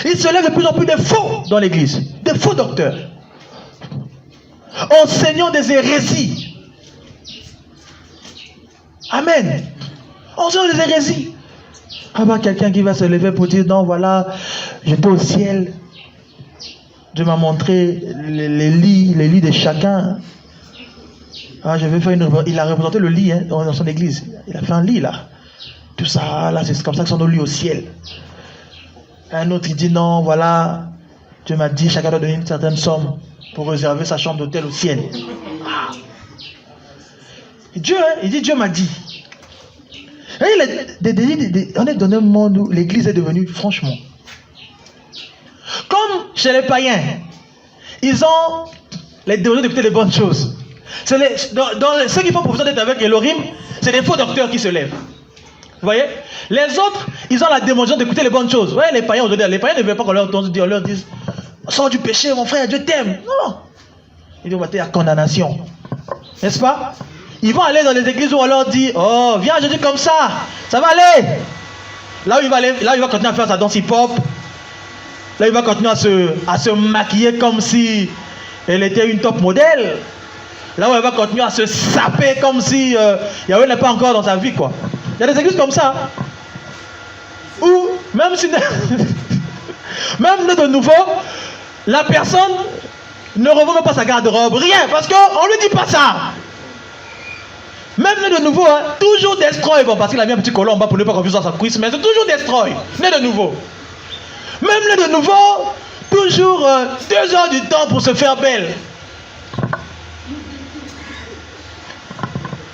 Il se lève de plus en plus de faux dans l'église. Des faux docteurs. Enseignant des hérésies. Amen. Enseignant des hérésies. Avoir quelqu'un qui va se lever pour dire, non, voilà, j'étais au ciel. Dieu m'a montré les lits de chacun. Ah, je vais faire il a représenté le lit, hein, dans son église. Il a fait un lit là. Tout ça, là, c'est comme ça qu'ils sont dans le lit au ciel. Un autre, il dit non, voilà. Dieu m'a dit, chacun doit donner une certaine somme pour réserver sa chambre d'hôtel au ciel. Ah. Dieu, hein, il dit, Dieu m'a dit. On est dans un monde où l'église est devenue, franchement, comme chez les païens, ils ont les désirs d'écouter les bonnes choses. Ceux qui font profession d'être avec Elohim, c'est des faux docteurs qui se lèvent. Vous voyez? Les autres, ils ont la démonstration d'écouter les bonnes choses. Vous voyez, les païens ne veulent pas qu'on leur dise sors du péché, mon frère, Dieu t'aime. Non. Ils disent il y a condamnation. N'est-ce pas? Ils vont aller dans les églises où on leur dit, oh, viens à Jésus comme ça va aller. Là où il va continuer à faire sa danse hip-hop. Là, il va continuer à se maquiller comme si elle était une top modèle. Là où elle va continuer à se saper comme si Yahweh n'est pas encore dans sa vie, quoi. Il y a des églises comme ça. Où, même si... même de nouveau, la personne ne revoit même pas sa garde-robe. Rien, parce qu'on ne lui dit pas ça. Même de nouveau, hein, toujours destroy. Bon, parce qu'il a mis un petit collant en bas pour ne pas confuser sa cuisse, mais c'est toujours destroy. Né de nouveau. Même de nouveau, toujours 2 heures du temps pour se faire belle.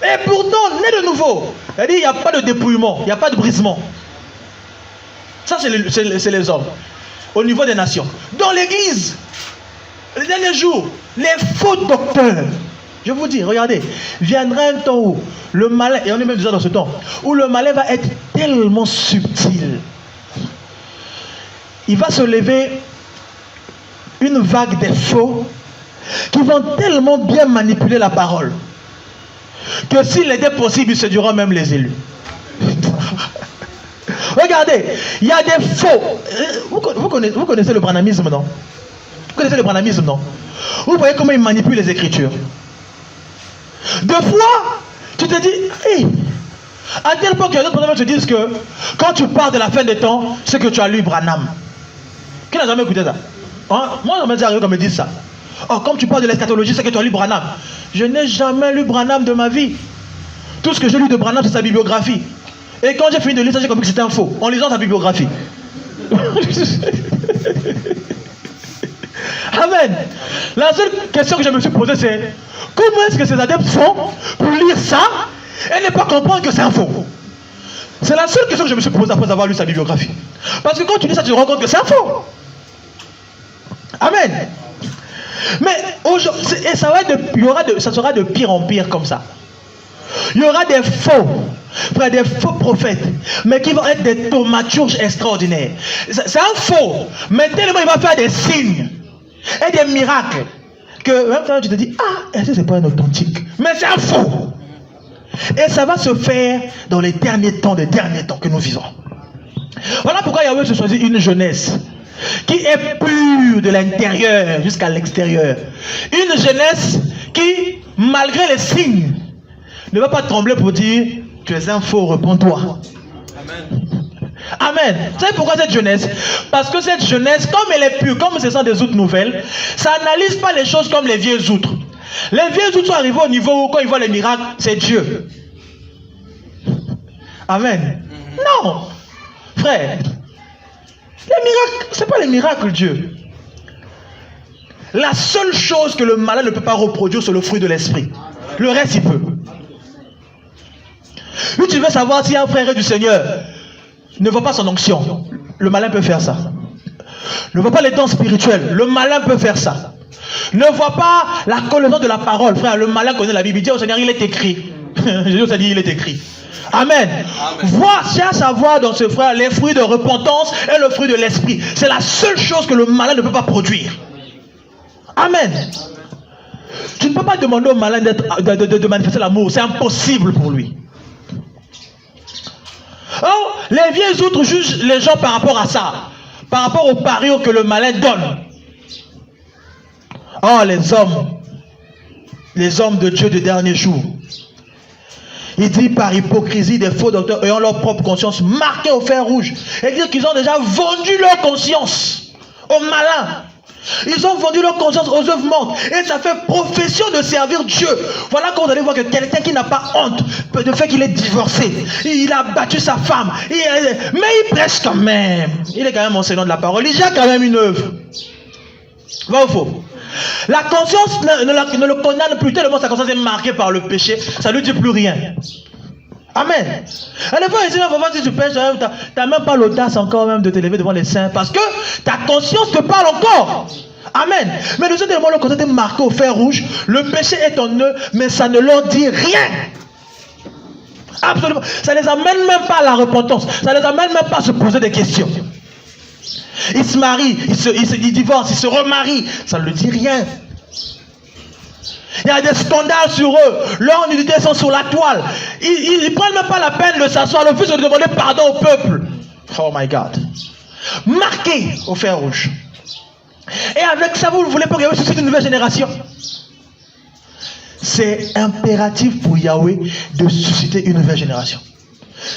Et pourtant, né de nouveau, il n'y a pas de dépouillement, il n'y a pas de brisement. Ça, c'est les hommes. Au niveau des nations. Dans l'église, les derniers jours, les faux docteurs, je vous dis, regardez, viendra un temps où le malin, et on est même déjà dans ce temps, où le malin va être tellement subtil. Il va se lever une vague des faux qui vont tellement bien manipuler la parole que s'il était possible, ils séduiront même les élus. Regardez, il y a des faux. Vous connaissez le branhamisme, non? Vous connaissez le branhamisme, non? Vous voyez comment il manipule les Écritures. Deux fois, tu te dis, hey, à tel point que d'autres branhamistes te disent que quand tu parles de la fin des temps, c'est que tu as lu Branham. Qui n'a jamais écouté ça? Hein? Moi, ça m'est déjà arrivé qu'on me dise ça. Oh, comme tu parles de l'eschatologie, c'est que tu as lu Branham. Je n'ai jamais lu Branham de ma vie. Tout ce que j'ai lu de Branham, c'est sa bibliographie. Et quand j'ai fini de lire ça, j'ai compris que c'était un faux. En lisant sa bibliographie. Amen. La seule question que je me suis posée, c'est comment est-ce que ces adeptes font pour lire ça et ne pas comprendre que c'est un faux? C'est la seule question que je me suis posée après avoir lu sa bibliographie. Parce que quand tu lis ça, tu te rends compte que c'est un faux. Amen. Mais aujourd'hui, et ça sera de pire en pire comme ça. Il y aura des faux, frère, des faux prophètes, mais qui vont être des thaumaturges extraordinaires. C'est un faux, mais tellement il va faire des signes et des miracles que même tu te dis, ah, est-ce que c'est pas un authentique? Mais c'est un faux. Et ça va se faire dans les derniers temps que nous vivons. Voilà pourquoi Yahweh se choisit une jeunesse qui est pure de l'intérieur jusqu'à l'extérieur. Une jeunesse qui, malgré les signes, ne va pas trembler pour dire, tu es un faux, réponds-toi. Amen. Amen. Vous savez pourquoi cette jeunesse? Parce que cette jeunesse, comme elle est pure, comme ce sont des outres nouvelles, ça n'analyse pas les choses comme les vieilles outres. Les vieilles outres sont arrivées au niveau où, quand ils voient les miracles, c'est Dieu. Amen. Non, frère. Les miracles, ce n'est pas les miracles, Dieu. La seule chose que le malin ne peut pas reproduire, c'est le fruit de l'esprit. Le reste, il peut. Si tu veux savoir si un frère est du Seigneur, ne voit pas son onction. Le malin peut faire ça. Ne voit pas les dons spirituels. Le malin peut faire ça. Ne voit pas la connaissance de la parole. Frère, le malin connaît la Bible. Il dit au Seigneur, il est écrit. Jésus a dit, il est écrit. Amen. Cherche à voir dans ce frère les fruits de repentance et le fruit de l'esprit. C'est la seule chose que le malin ne peut pas produire. Amen. Tu ne peux pas demander au malin de manifester l'amour. C'est impossible pour lui. Oh, les vieilles outres jugent les gens par rapport à ça. Par rapport au pariot que le malin donne. Oh, les hommes de Dieu des derniers jours. Il dit par hypocrisie des faux docteurs ayant leur propre conscience marquée au fer rouge. Et dire qu'ils ont déjà vendu leur conscience aux malins. Ils ont vendu leur conscience aux œuvres mortes. Et ça fait profession de servir Dieu. Voilà quand vous allez voir que quelqu'un qui n'a pas honte du fait qu'il est divorcé. Il a battu sa femme. Mais il prêche quand même. Il est quand même enseignant de la parole. Il gère quand même une œuvre. Va ou faux? La conscience ne le condamne plus tellement sa conscience est marquée par le péché. Ça ne lui dit plus rien. Amen. Et des fois, si tu pêches, tu n'as même pas l'audace encore même de te lever devant les saints. Parce que ta conscience te parle encore. Amen. Mais le tellement le conscience est marqué au fer rouge. Le péché est en eux, mais ça ne leur dit rien. Absolument. Ça ne les amène même pas à la repentance. Ça ne les amène même pas à se poser des questions. Ils se marient, ils divorcent, ils se remarient. Ça ne leur dit rien. Il y a des scandales sur eux. Leurs nudités sont sur la toile. Ils ne prennent même pas la peine de s'asseoir. Le fils de demander pardon au peuple. Oh my God. Marqué au fer rouge. Et avec ça, vous voulez pas que Yahweh suscite une nouvelle génération? C'est impératif pour Yahweh de susciter une nouvelle génération.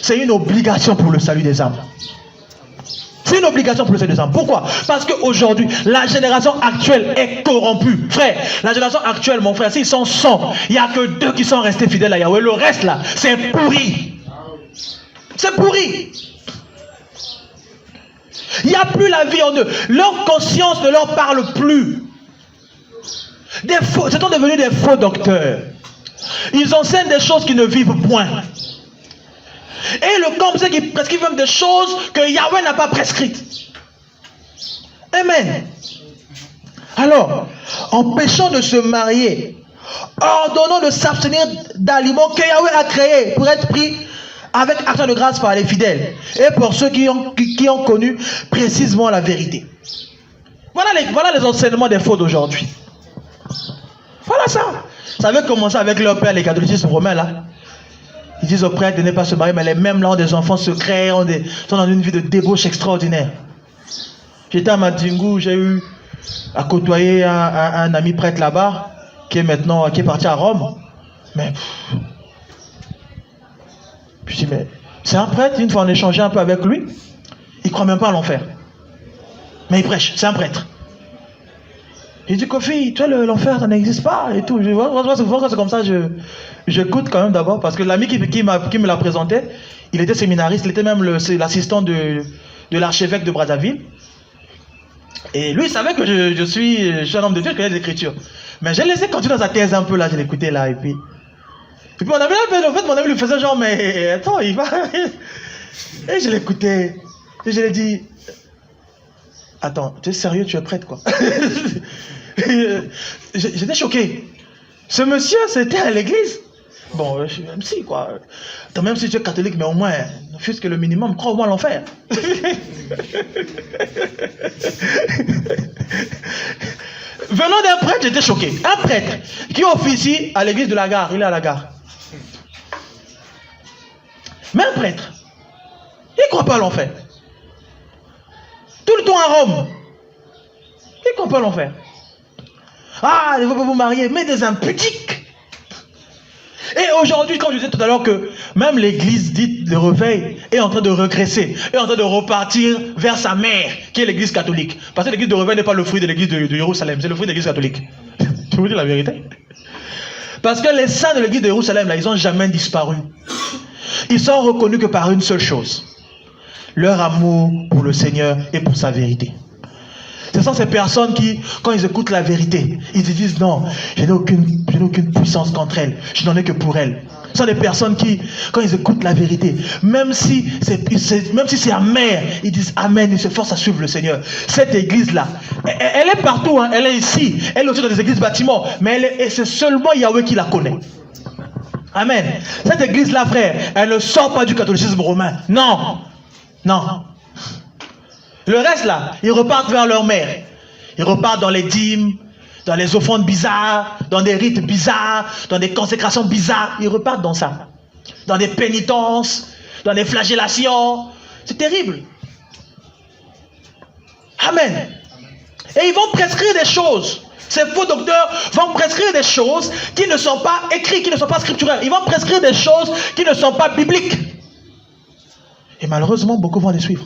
C'est une obligation pour le salut des âmes. C'est une obligation pour le salut des âmes. Pourquoi? Parce qu'aujourd'hui, la génération actuelle est corrompue. Frère, la génération actuelle, mon frère, s'ils sont 100, il n'y a que 2 qui sont restés fidèles à Yahweh. Le reste, là, c'est pourri. C'est pourri. Il n'y a plus la vie en eux. Leur conscience ne leur parle plus. Ce sont devenus des faux docteurs. Ils enseignent des choses qui ne vivent point. Et le camp, c'est qu'ils prescrivent même des choses que Yahweh n'a pas prescrites. Amen. Alors, empêchant de se marier, ordonnant de s'abstenir d'aliments que Yahweh a créés pour être pris avec action de grâce par les fidèles. Et pour ceux qui ont connu précisément la vérité. Voilà les enseignements des faux d'aujourd'hui. Voilà ça. Ça avait commencé avec leur père, les catholicistes romains là. Ils disent aux prêtres de ne pas se marier, mais les mêmes là ont des enfants secrets, sont dans une vie de débauche extraordinaire. J'étais à Madingu, j'ai eu à côtoyer un ami prêtre là-bas, qui est parti à Rome. Mais je dis, mais c'est un prêtre, une fois on échangeait un peu avec lui, il ne croit même pas à l'enfer. Mais il prêche, c'est un prêtre. Il dit, Kofi, toi l'enfer, ça n'existe pas et tout. C'est comme ça, j'écoute quand même d'abord, parce que l'ami qui me l'a présenté, il était séminariste, il était même l'assistant de l'archevêque de Brazzaville. Et lui, il savait que je suis un homme de Dieu, je connais les Écritures. Mais j'ai laissé continuer dans sa thèse un peu, là, je l'écoutais là, et puis mon ami, en fait, mon ami lui faisait genre, mais attends, il va... Et je l'écoutais, et je lui ai dit, attends, tu es sérieux, tu es prêtre, quoi. J'étais choqué. Ce monsieur, c'était à l'église. Bon, même si, quoi. Attends, même si tu es catholique, mais au moins, fût-ce que le minimum, crois au moins à l'enfer. Venant d'un prêtre, j'étais choqué. Un prêtre qui officie à l'église de la gare, il est à la gare. Mais un prêtre, il ne croit pas à l'enfer. Tout le temps à Rome. Il ne croit pas à l'enfer. Ah, il ne faut pas vous marier, mais des impudiques. Et aujourd'hui, comme je disais tout à l'heure, que même l'église dite de réveil est en train de regresser, est en train de repartir vers sa mère, qui est l'église catholique. Parce que l'église de réveil n'est pas le fruit de l'église de Jérusalem, c'est le fruit de l'église catholique. Je vous dis la vérité. Parce que les saints de l'église de Jérusalem, là, ils n'ont jamais disparu. Ils sont reconnus que par une seule chose. Leur amour pour le Seigneur et pour sa vérité. Ce sont ces personnes qui, quand ils écoutent la vérité, ils se disent non, je n'ai aucune puissance contre elles, je n'en ai que pour elles. Ce sont des personnes qui, quand ils écoutent la vérité, même si c'est amer, ils disent amen, ils se forcent à suivre le Seigneur. Cette église-là, elle est partout, hein, elle est ici, elle est aussi dans des églises bâtiments, mais c'est seulement Yahweh qui la connaît. Amen. Cette église-là, frère, elle ne sort pas du catholicisme romain. Non. Non. Le reste là, ils repartent vers leur mère. Ils repartent dans les dîmes, dans les offrandes bizarres, dans des rites bizarres, dans des consécrations bizarres. Ils repartent dans ça. Dans des pénitences, dans des flagellations. C'est terrible. Amen. Et ils vont prescrire des choses. Ces faux docteurs vont prescrire des choses qui ne sont pas écrites, qui ne sont pas scripturales. Ils vont prescrire des choses qui ne sont pas bibliques. Et malheureusement, beaucoup vont les suivre.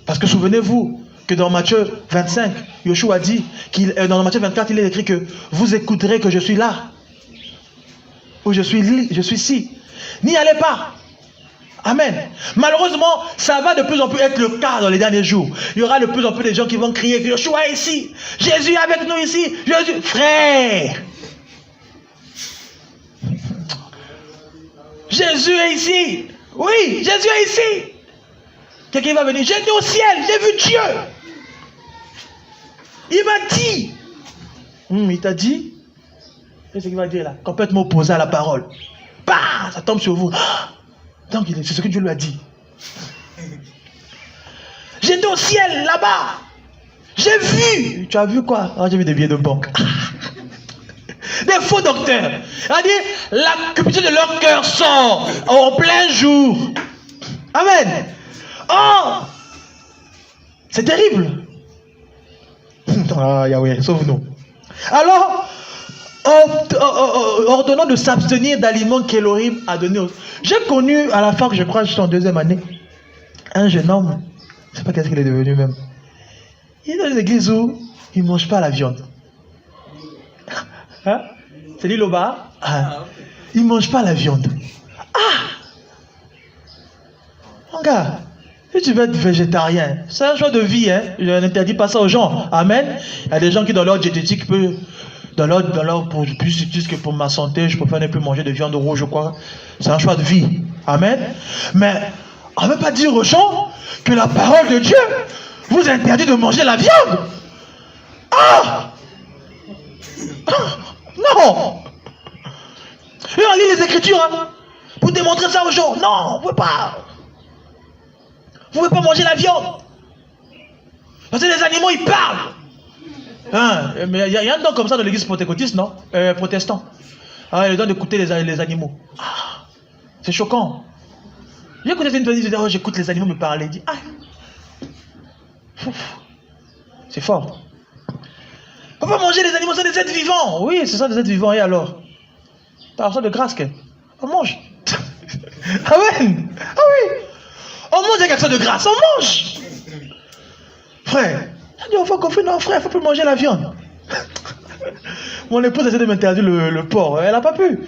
Parce que souvenez-vous que dans Matthieu 25, Yoshua dit, dans Matthieu 24, il est écrit que vous écouterez que je suis là. Ou je suis ici. N'y allez pas. Amen. Malheureusement, ça va de plus en plus être le cas dans les derniers jours. Il y aura de plus en plus de gens qui vont crier que Yoshua est ici. Jésus est avec nous ici. Jésus. Frère. Jésus est ici. Oui, Jésus est ici. Quelqu'un va venir. J'étais au ciel, j'ai vu Dieu. Il m'a dit. Il t'a dit. Qu'est-ce qu'il va dire là? Complètement opposé à la parole. Bah, ça tombe sur vous. Donc, c'est ce que Dieu lui a dit. J'étais au ciel, là-bas. J'ai vu. Tu as vu quoi? Ah, j'ai vu des billets de banque. Des faux docteurs. C'est-à-dire, la cupidité de leur cœur sort en plein jour. Amen. Oh, c'est terrible. Ah, Yahweh, sauve-nous. Alors, ordonnant de s'abstenir d'aliments qu'Elohim a donnés. J'ai connu à la fac, je crois, j'étais en 2e année, un jeune homme, je ne sais pas qu'est-ce qu'il est devenu même. Il est dans une église où il ne mange pas la viande. Hein? C'est dit Loba? Il ne mange pas la viande. Ah! Mon gars, si tu veux être végétarien, c'est un choix de vie, hein? Je n'interdis pas ça aux gens. Amen. Il y a des gens qui, dans leur diététique, disent que pour ma santé, je préfère ne plus manger de viande rouge ou quoi. C'est un choix de vie. Amen. Mais on ne veut pas dire aux gens que la parole de Dieu vous interdit de manger la viande. Ah! Non! Et on lit les Écritures, hein, pour démontrer ça aux gens. Non, vous ne pouvez pas. Vous ne pouvez pas manger la viande. Parce que les animaux, ils parlent. Hein, mais il y a un don comme ça dans l'église pentecôtiste, non? Protestant. Ah, il est don d'écouter les animaux. Ah, c'est choquant. J'ai écouté une personne qui dit, oh, j'écoute les animaux me parler. Il dit, ah, c'est fort. On ne peut pas manger les animaux, c'est des êtres vivants. Oui, ce sont des êtres vivants. Et alors? Par sorte de grâce, on mange. Amen. Ah oui. On mange avec action de grâce, on mange. Frère, on faut qu'on fait, non frère, il ne faut plus manger la viande. Mon épouse essaie de m'interdire le porc, elle n'a pas pu.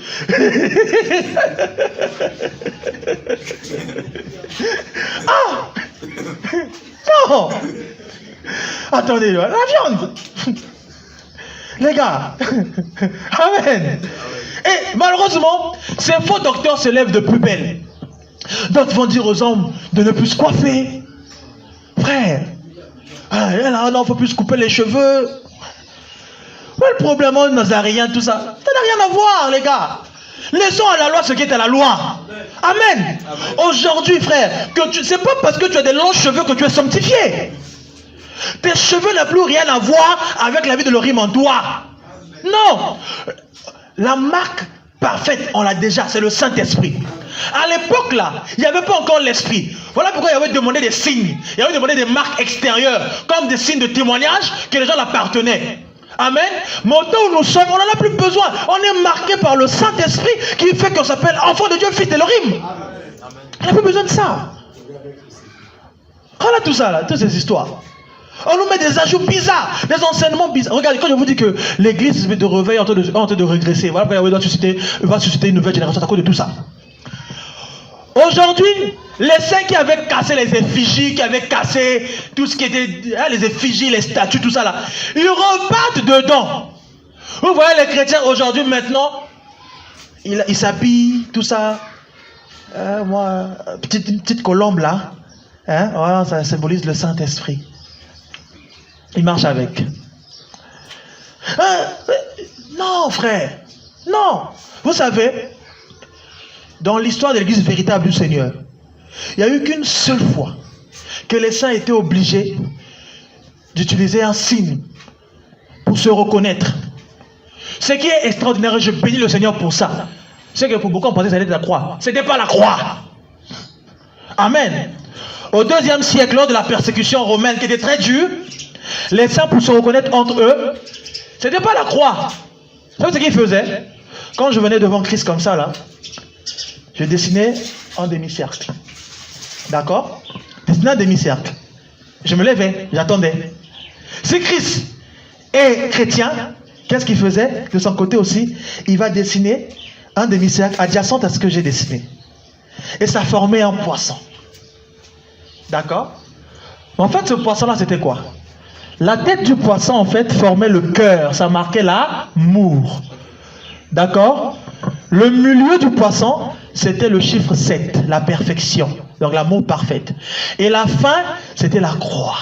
Ah! Non! Attendez, la viande! Les gars! Amen! Et malheureusement, ces faux docteurs se lèvent de plus belle. D'autres vont dire aux hommes de ne plus se coiffer. Frère, non, il ne faut plus se couper les cheveux. Le problème aux Nazaréens, tout ça, ça n'a rien à voir, les gars. Laissons à la loi ce qui est à la loi. Amen. Aujourd'hui, frère, c'est pas parce que tu as des longs cheveux que tu es sanctifié. Tes cheveux n'ont plus rien à voir avec la vie de l'Elohim en toi. Non. La marque parfaite, on l'a déjà, c'est le Saint-Esprit. À l'époque là, il n'y avait pas encore l'Esprit. Voilà pourquoi il avait demandé des signes. Il avait demandé des marques extérieures, comme des signes de témoignage que les gens l'appartenaient. Amen. Mais au temps où nous sommes, on n'en a plus besoin. On est marqué par le Saint-Esprit qui fait qu'on s'appelle enfant de Dieu, fils d'Elohim. On n'a plus besoin de ça. Voilà tout ça là, toutes ces histoires. On nous met des ajouts bizarres, des enseignements bizarres. Regardez, quand je vous dis que l'église de réveil est en train de régresser, voilà pourquoi va susciter une nouvelle génération à cause de tout ça. Aujourd'hui, les saints qui avaient cassé les effigies, qui avaient cassé tout ce qui était les effigies, les statues, tout ça là, ils repartent dedans. Vous voyez les chrétiens aujourd'hui maintenant, ils s'habillent, tout ça. Moi, petite colombe là, voilà, ça symbolise le Saint-Esprit. Ils marchent avec. Non, frère. Non. Vous savez, dans l'histoire de l'église véritable du Seigneur, il n'y a eu qu'une seule fois que les saints étaient obligés d'utiliser un signe pour se reconnaître. Ce qui est extraordinaire, et je bénis le Seigneur pour ça, c'est que pour beaucoup on pensait que ça allait être la croix. Ce n'était pas la croix. Amen. Au 2e siècle, lors de la persécution romaine qui était très dure, les saints, pour se reconnaître entre eux, ce n'était pas la croix. Vous savez ce qu'ils faisaient? Quand je venais devant Christ comme ça, là, je dessinais un demi-cercle. D'accord? Je dessinais un demi-cercle. Je me levais, j'attendais. Si Christ est chrétien, qu'est-ce qu'il faisait? De son côté aussi, il va dessiner un demi-cercle adjacent à ce que j'ai dessiné. Et ça formait un poisson. D'accord? En fait, ce poisson-là, c'était quoi? La tête du poisson, en fait, formait le cœur. Ça marquait l'amour. D'accord? Le milieu du poisson, c'était le chiffre 7, la perfection. Donc l'amour parfait. Et la fin, c'était la croix.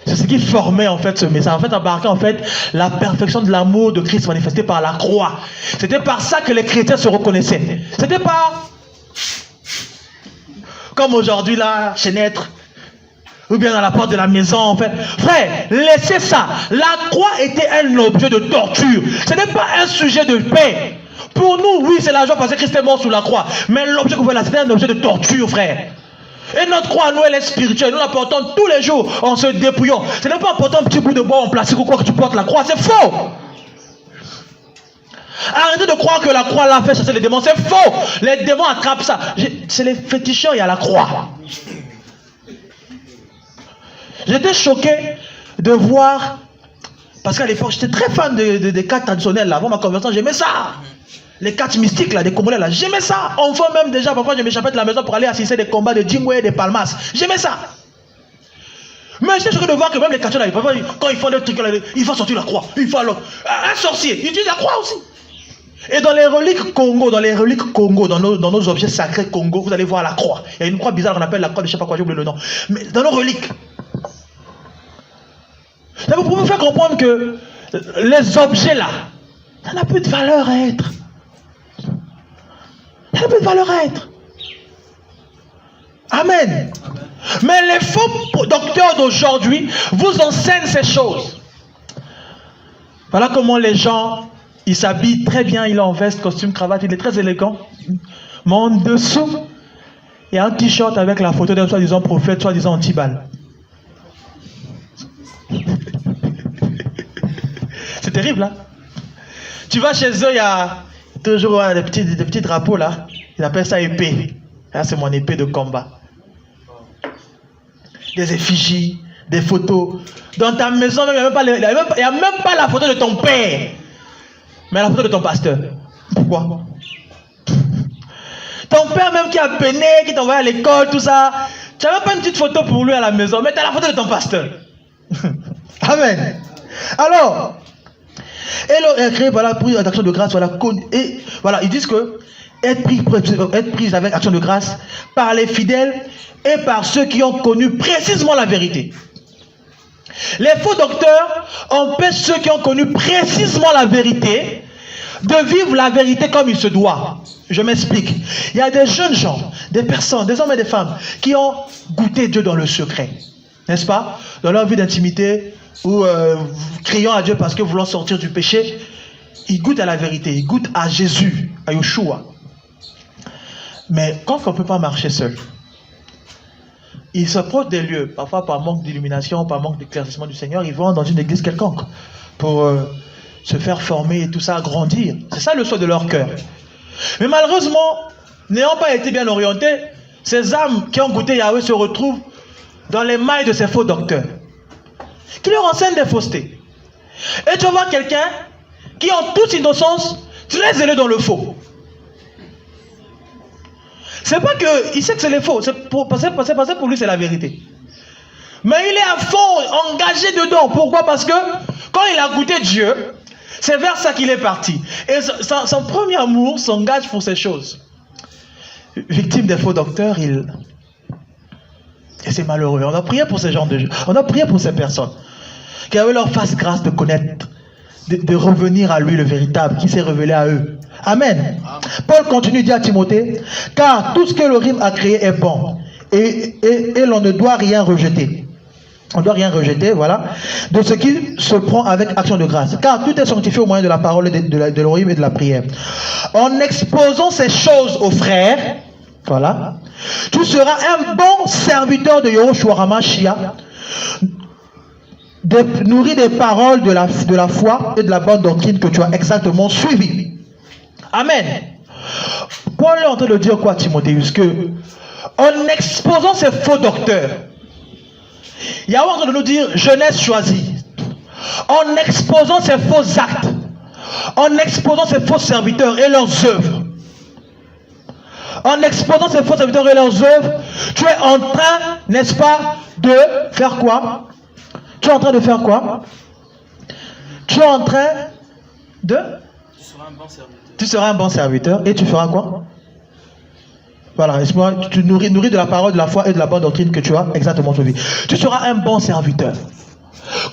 C'est ce qui formait, en fait, ce message. En fait, embarquait, en fait, la perfection de l'amour de Christ manifesté par la croix. C'était par ça que les chrétiens se reconnaissaient. C'était pas comme aujourd'hui, là, chez Naître. ou bien dans la porte de la maison, en fait. Frère, laissez ça. La croix était un objet de torture. Ce n'est pas un sujet de paix. Pour nous, oui, c'est la joie parce que Christ est mort sur la croix. Mais l'objet que vous voyez là, c'est un objet de torture, frère. Et notre croix, nous, elle est spirituelle. Nous la portons tous les jours en se dépouillant. Ce n'est pas en portant un petit bout de bois en plastique ou quoi que tu portes la croix. C'est faux. Arrêtez de croire que la croix l'a fait chasser les démons. C'est faux. Les démons attrapent ça. C'est les féticheurs, il y a la croix. J'étais choqué de voir, parce qu'à l'époque, j'étais très fan des cartes traditionnelles. Là. Avant ma conversion, j'aimais ça. Les cartes mystiques, là, des Congolais, là, j'aimais ça. Enfant même déjà, parfois, je m'échappais de la maison pour aller assister des combats de Djingwe et des Palmas. J'aimais ça. Mais j'étais choqué de voir que même les cartes là, quand ils font des trucs, là, ils font sortir la croix. Ils font l'autre. Un sorcier, il utilise la croix aussi. Et dans les reliques Congo, dans nos objets sacrés Congo, vous allez voir la croix. Il y a une croix bizarre qu'on appelle la croix de je ne sais pas quoi, j'ai oublié le nom. Mais dans nos reliques. Ça vous pouvez vous faire comprendre que les objets là, ça n'a plus de valeur à être. Ça n'a plus de valeur à être. Amen. Mais les faux docteurs d'aujourd'hui vous enseignent ces choses. Voilà comment les gens, ils s'habillent très bien, il est en veste, costume, cravate, il est très élégant. Mais en dessous, il y a un t-shirt avec la photo d'un soi-disant prophète, soi-disant anti-balle. C'est terrible, hein? Tu vas chez eux, il y a toujours des petits drapeaux là. Ils appellent ça épée. Là, c'est mon épée de combat. Des effigies, des photos. Dans ta maison, il n'y a même pas la photo de ton père. Mais la photo de ton pasteur. Pourquoi? Ton père même qui a peiné, qui t'envoie à l'école, tout ça. Tu n'as même pas une petite photo pour lui à la maison, mais tu as la photo de ton pasteur. Amen. Alors, et est créé voilà, pour une action de grâce. Voilà, et voilà, ils disent que être pris avec action de grâce par les fidèles et par ceux qui ont connu précisément la vérité. Les faux docteurs empêchent ceux qui ont connu précisément la vérité de vivre la vérité comme il se doit. Je m'explique. Il y a des jeunes gens, des personnes, des hommes et des femmes qui ont goûté Dieu dans le secret. N'est-ce pas? Dans leur vie d'intimité, ou criant à Dieu parce que voulant sortir du péché, ils goûtent à la vérité, ils goûtent à Jésus, à Yeshua. Mais quand on ne peut pas marcher seul, ils s'approchent des lieux, parfois par manque d'illumination, par manque d'éclaircissement du Seigneur, ils vont dans une église quelconque pour se faire former et tout ça, grandir. C'est ça le souhait de leur cœur. Mais malheureusement, n'ayant pas été bien orientés, ces âmes qui ont goûté Yahweh se retrouvent dans les mailles de ces faux docteurs qui leur enseignent des faussetés. Et tu vas voir quelqu'un qui, en toute innocence, très zélé dans le faux. C'est pas qu'il sait que c'est le faux, c'est parce que pour lui c'est la vérité. Mais il est à fond, engagé dedans. Pourquoi? Parce que quand il a goûté Dieu, c'est vers ça qu'il est parti. Et son premier amour s'engage pour ces choses. Victime des faux docteurs, et c'est malheureux. On a prié pour ces gens de... On a prié pour ces personnes. Qu'Yahweh leur fasse grâce de connaître, de revenir à lui le véritable, qui s'est révélé à eux. Amen. Paul continue, dit à Timothée, car tout ce que l'Orim a créé est bon. Et l'on ne doit rien rejeter. On ne doit rien rejeter, voilà, de ce qui se prend avec action de grâce. Car tout est sanctifié au moyen de la parole de l'Orim et de la prière. En exposant ces choses aux frères, voilà, tu seras un bon serviteur de Yahushua HaMashiach, nourri des paroles de la foi et de la bonne doctrine que tu as exactement suivi. Amen. Paul est en train de dire quoi, Timothée? Que en exposant ces faux docteurs, Yahweh est en train de nous dire jeunesse choisie. En exposant ces faux actes, en exposant ces faux serviteurs et leurs œuvres, en exposant ces faux serviteurs et leurs œuvres, tu es en train, n'est-ce pas, de faire quoi? Tu es en train de faire quoi? Tu es en train de... Tu seras un bon serviteur. Tu seras un bon serviteur et tu feras quoi? Voilà, tu nourris de la parole, de la foi et de la bonne doctrine que tu as exactement suivi. Tu seras un bon serviteur.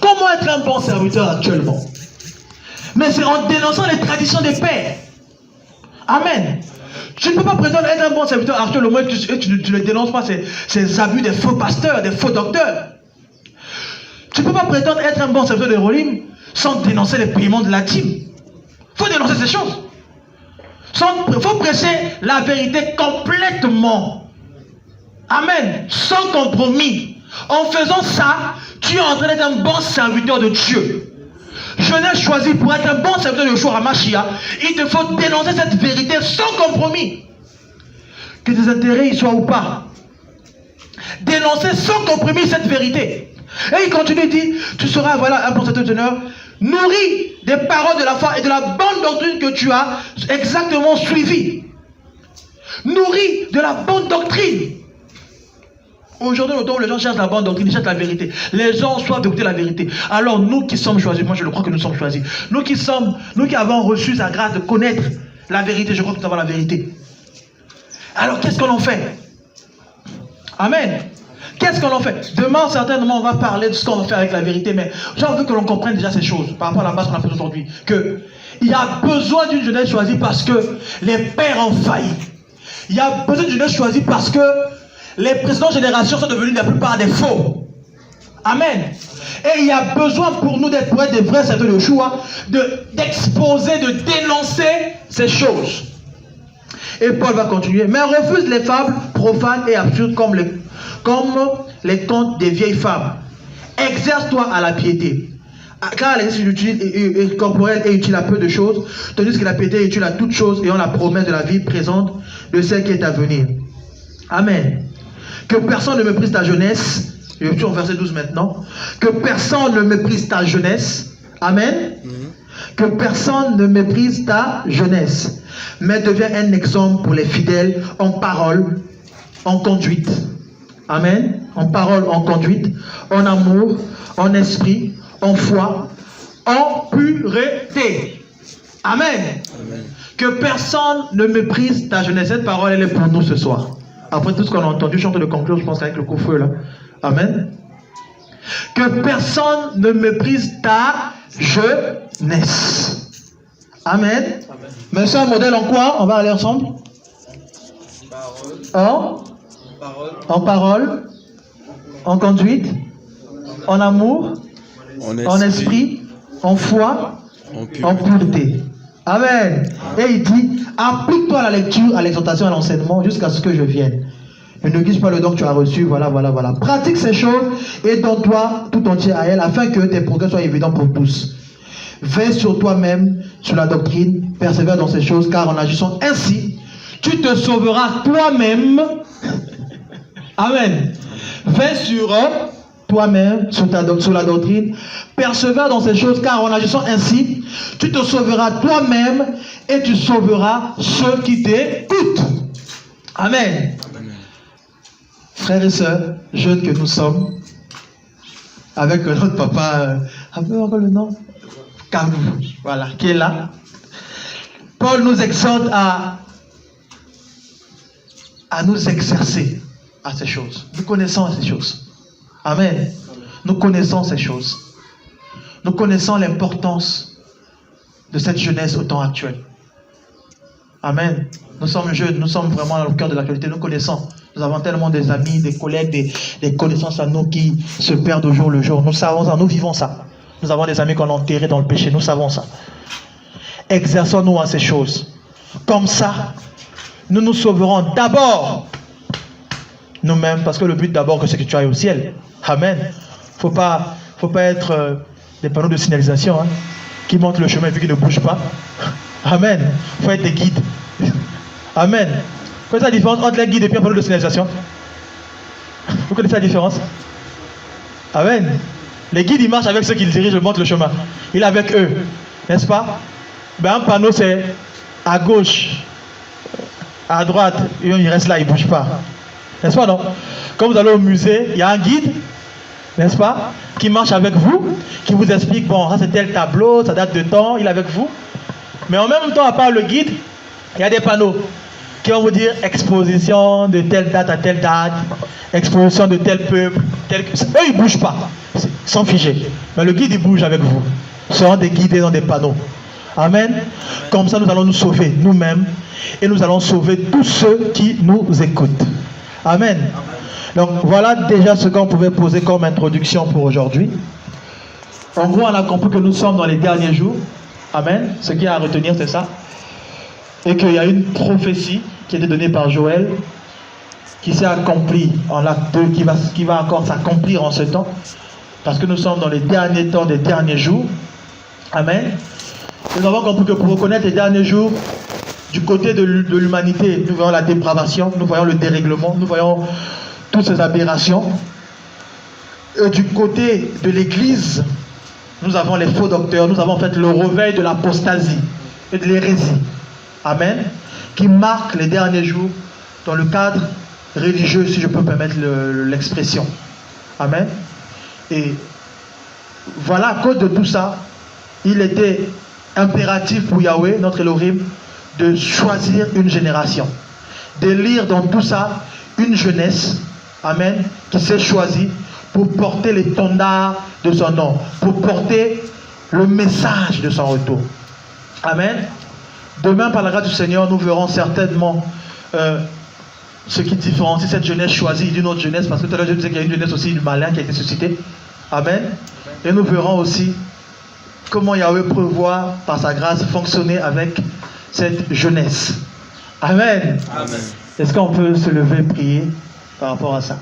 Comment être un bon serviteur actuellement? Mais c'est en dénonçant les traditions des pères. Amen. Tu ne peux pas prétendre être un bon serviteur Arthur le moins tu ne dénonces pas ces abus des faux pasteurs, des faux docteurs. Tu ne peux pas prétendre être un bon serviteur de Rolim sans dénoncer les paiements de la dîme. Il faut dénoncer ces choses. Il faut prêcher la vérité complètement. Amen. Sans compromis. En faisant ça, tu es en train d'être un bon serviteur de Dieu. Je n'ai choisi pour être un bon serviteur de Yeshua HaMashiach. Il te faut dénoncer cette vérité sans compromis. Que tes intérêts y soient ou pas. Dénoncer sans compromis cette vérité. Et il continue, il dit, tu seras voilà un bon serviteur de Seigneur, nourri des paroles de la foi et de la bonne doctrine que tu as exactement suivie. Nourri de la bonne doctrine. Aujourd'hui, le temps où les gens cherchent la bonne doctrine, ils cherchent la vérité. Les gens ont soif d'écouter la vérité. Alors nous qui sommes choisis, moi je le crois que nous sommes choisis. Nous qui avons reçu sa grâce de connaître la vérité, je crois que nous avons la vérité. Alors qu'est-ce qu'on en fait? Amen. Qu'est-ce qu'on en fait? Demain, certainement, on va parler de ce qu'on va faire avec la vérité, mais j'ai envie que l'on comprenne déjà ces choses par rapport à la base qu'on a fait aujourd'hui. Il y a besoin d'une jeunesse choisie parce que les pères ont failli. Il y a besoin d'une jeunesse choisie parce que les précédentes générations sont devenues la plupart des faux. Amen. Et il y a besoin pour nous d'être des vrais serviteurs de Yeshua, d'exposer, de dénoncer ces choses. Et Paul va continuer. Mais refuse les fables profanes et absurdes comme les contes des vieilles femmes. Exerce-toi à la piété. Car l'exercice corporel est utile à peu de choses, tandis que la piété est utile à toutes choses ayant la promesse de la vie présente de celle qui est à venir. Amen. Que personne ne méprise ta jeunesse. Je suis au verset 12 maintenant. Que personne ne méprise ta jeunesse. Amen. Que personne ne méprise ta jeunesse. Mais deviens un exemple pour les fidèles en parole, en conduite. Amen. En parole, en conduite, en amour, en esprit, en foi, en pureté. Amen. Amen. Que personne ne méprise ta jeunesse. Cette parole, elle est pour nous ce soir. Après tout ce qu'on a entendu, je suis en train de conclure, je pense, avec le coup-feu là. Amen. Que personne ne méprise ta jeunesse. Amen. Amen. Mais c'est un modèle en quoi? On va aller ensemble. En parole, en conduite, en amour, en esprit, en foi, en pureté. Amen. Et il dit, applique-toi à la lecture, à l'exhortation, à l'enseignement, jusqu'à ce que je vienne. Ne néglige pas le don que tu as reçu, voilà. Pratique ces choses et donne-toi tout entier à elle, afin que tes progrès soient évidents pour tous. Veille sur toi-même, sur la doctrine, persévère dans ces choses, car en agissant ainsi, tu te sauveras toi-même. Amen. Veille sur toi-même, sur la doctrine, persévère dans ces choses, car en agissant ainsi, tu te sauveras toi-même et tu sauveras ceux qui t'écoutent. Amen. Amen. Frères et sœurs, jeunes que nous sommes, avec notre papa, un peu encore le nom, Carlou, voilà, qui est là. Paul nous exhorte à nous exercer à ces choses. Nous connaissons ces choses. Amen. Nous connaissons ces choses. Nous connaissons l'importance de cette jeunesse au temps actuel. Amen. Nous sommes jeunes, nous sommes vraiment au cœur de l'actualité. Nous connaissons. Nous avons tellement des amis, des collègues, des connaissances à nous qui se perdent au jour le jour. Nous savons ça, nous vivons ça. Nous avons des amis qu'on a enterrés dans le péché. Nous savons ça. Exerçons-nous à ces choses. Comme ça, nous nous sauverons d'abord nous-mêmes, parce que le but d'abord, c'est que tu ailles au ciel. Amen. Faut pas être des panneaux de signalisation qui montrent le chemin et puis qui ne bougent pas. Amen. Faut être des guides. Amen. Vous connaissez la différence entre les guides et puis un panneau de signalisation? Vous connaissez la différence? Amen. Les guides, ils marchent avec ceux qui dirigent et montrent le chemin. Il est avec eux. N'est-ce pas? Ben, un panneau, c'est à gauche, à droite, et il reste là, il ne bouge pas. N'est-ce pas, non? Quand vous allez au musée, il y a un guide, n'est-ce pas, qui marche avec vous, qui vous explique, bon, ça c'est tel tableau, ça date de temps, il est avec vous. Mais en même temps, à part le guide, il y a des panneaux qui vont vous dire exposition de telle date à telle date, exposition de tel peuple, eux, ils ne bougent pas, ils sont figés. Mais le guide, il bouge avec vous. Ce seront des guides dans des panneaux. Amen. Comme ça, nous allons nous sauver nous-mêmes et nous allons sauver tous ceux qui nous écoutent. Amen. Donc voilà déjà ce qu'on pouvait poser comme introduction pour aujourd'hui. En gros, on a compris que nous sommes dans les derniers jours. Amen. Ce qu'il y a à retenir, c'est ça. Et qu'il y a une prophétie qui a été donnée par Joël, qui s'est accomplie en l'acte 2, qui va encore s'accomplir en ce temps. Parce que nous sommes dans les derniers temps, des derniers jours. Amen. Nous avons compris que pour reconnaître les derniers jours, du côté de l'humanité, nous voyons la dépravation, nous voyons le dérèglement, nous voyons toutes ces aberrations. Et du côté de l'Église, nous avons les faux docteurs, nous avons en fait le réveil de l'apostasie et de l'hérésie. Amen. Qui marque les derniers jours dans le cadre religieux, si je peux me permettre l'expression. Amen. Et voilà, à cause de tout ça, il était impératif pour Yahweh, notre Elohim, de choisir une génération. D'élire dans tout ça une jeunesse, amen, qui s'est choisie pour porter l'étendard de son nom, pour porter le message de son retour. Amen. Demain, par la grâce du Seigneur, nous verrons certainement ce qui différencie cette jeunesse choisie d'une autre jeunesse, parce que tout à l'heure je disais qu'il y a une jeunesse aussi du malin qui a été suscitée. Amen. Et nous verrons aussi comment Yahweh prévoit par sa grâce fonctionner avec cette jeunesse. Amen. Amen. Est-ce qu'on peut se lever et prier par rapport à ça?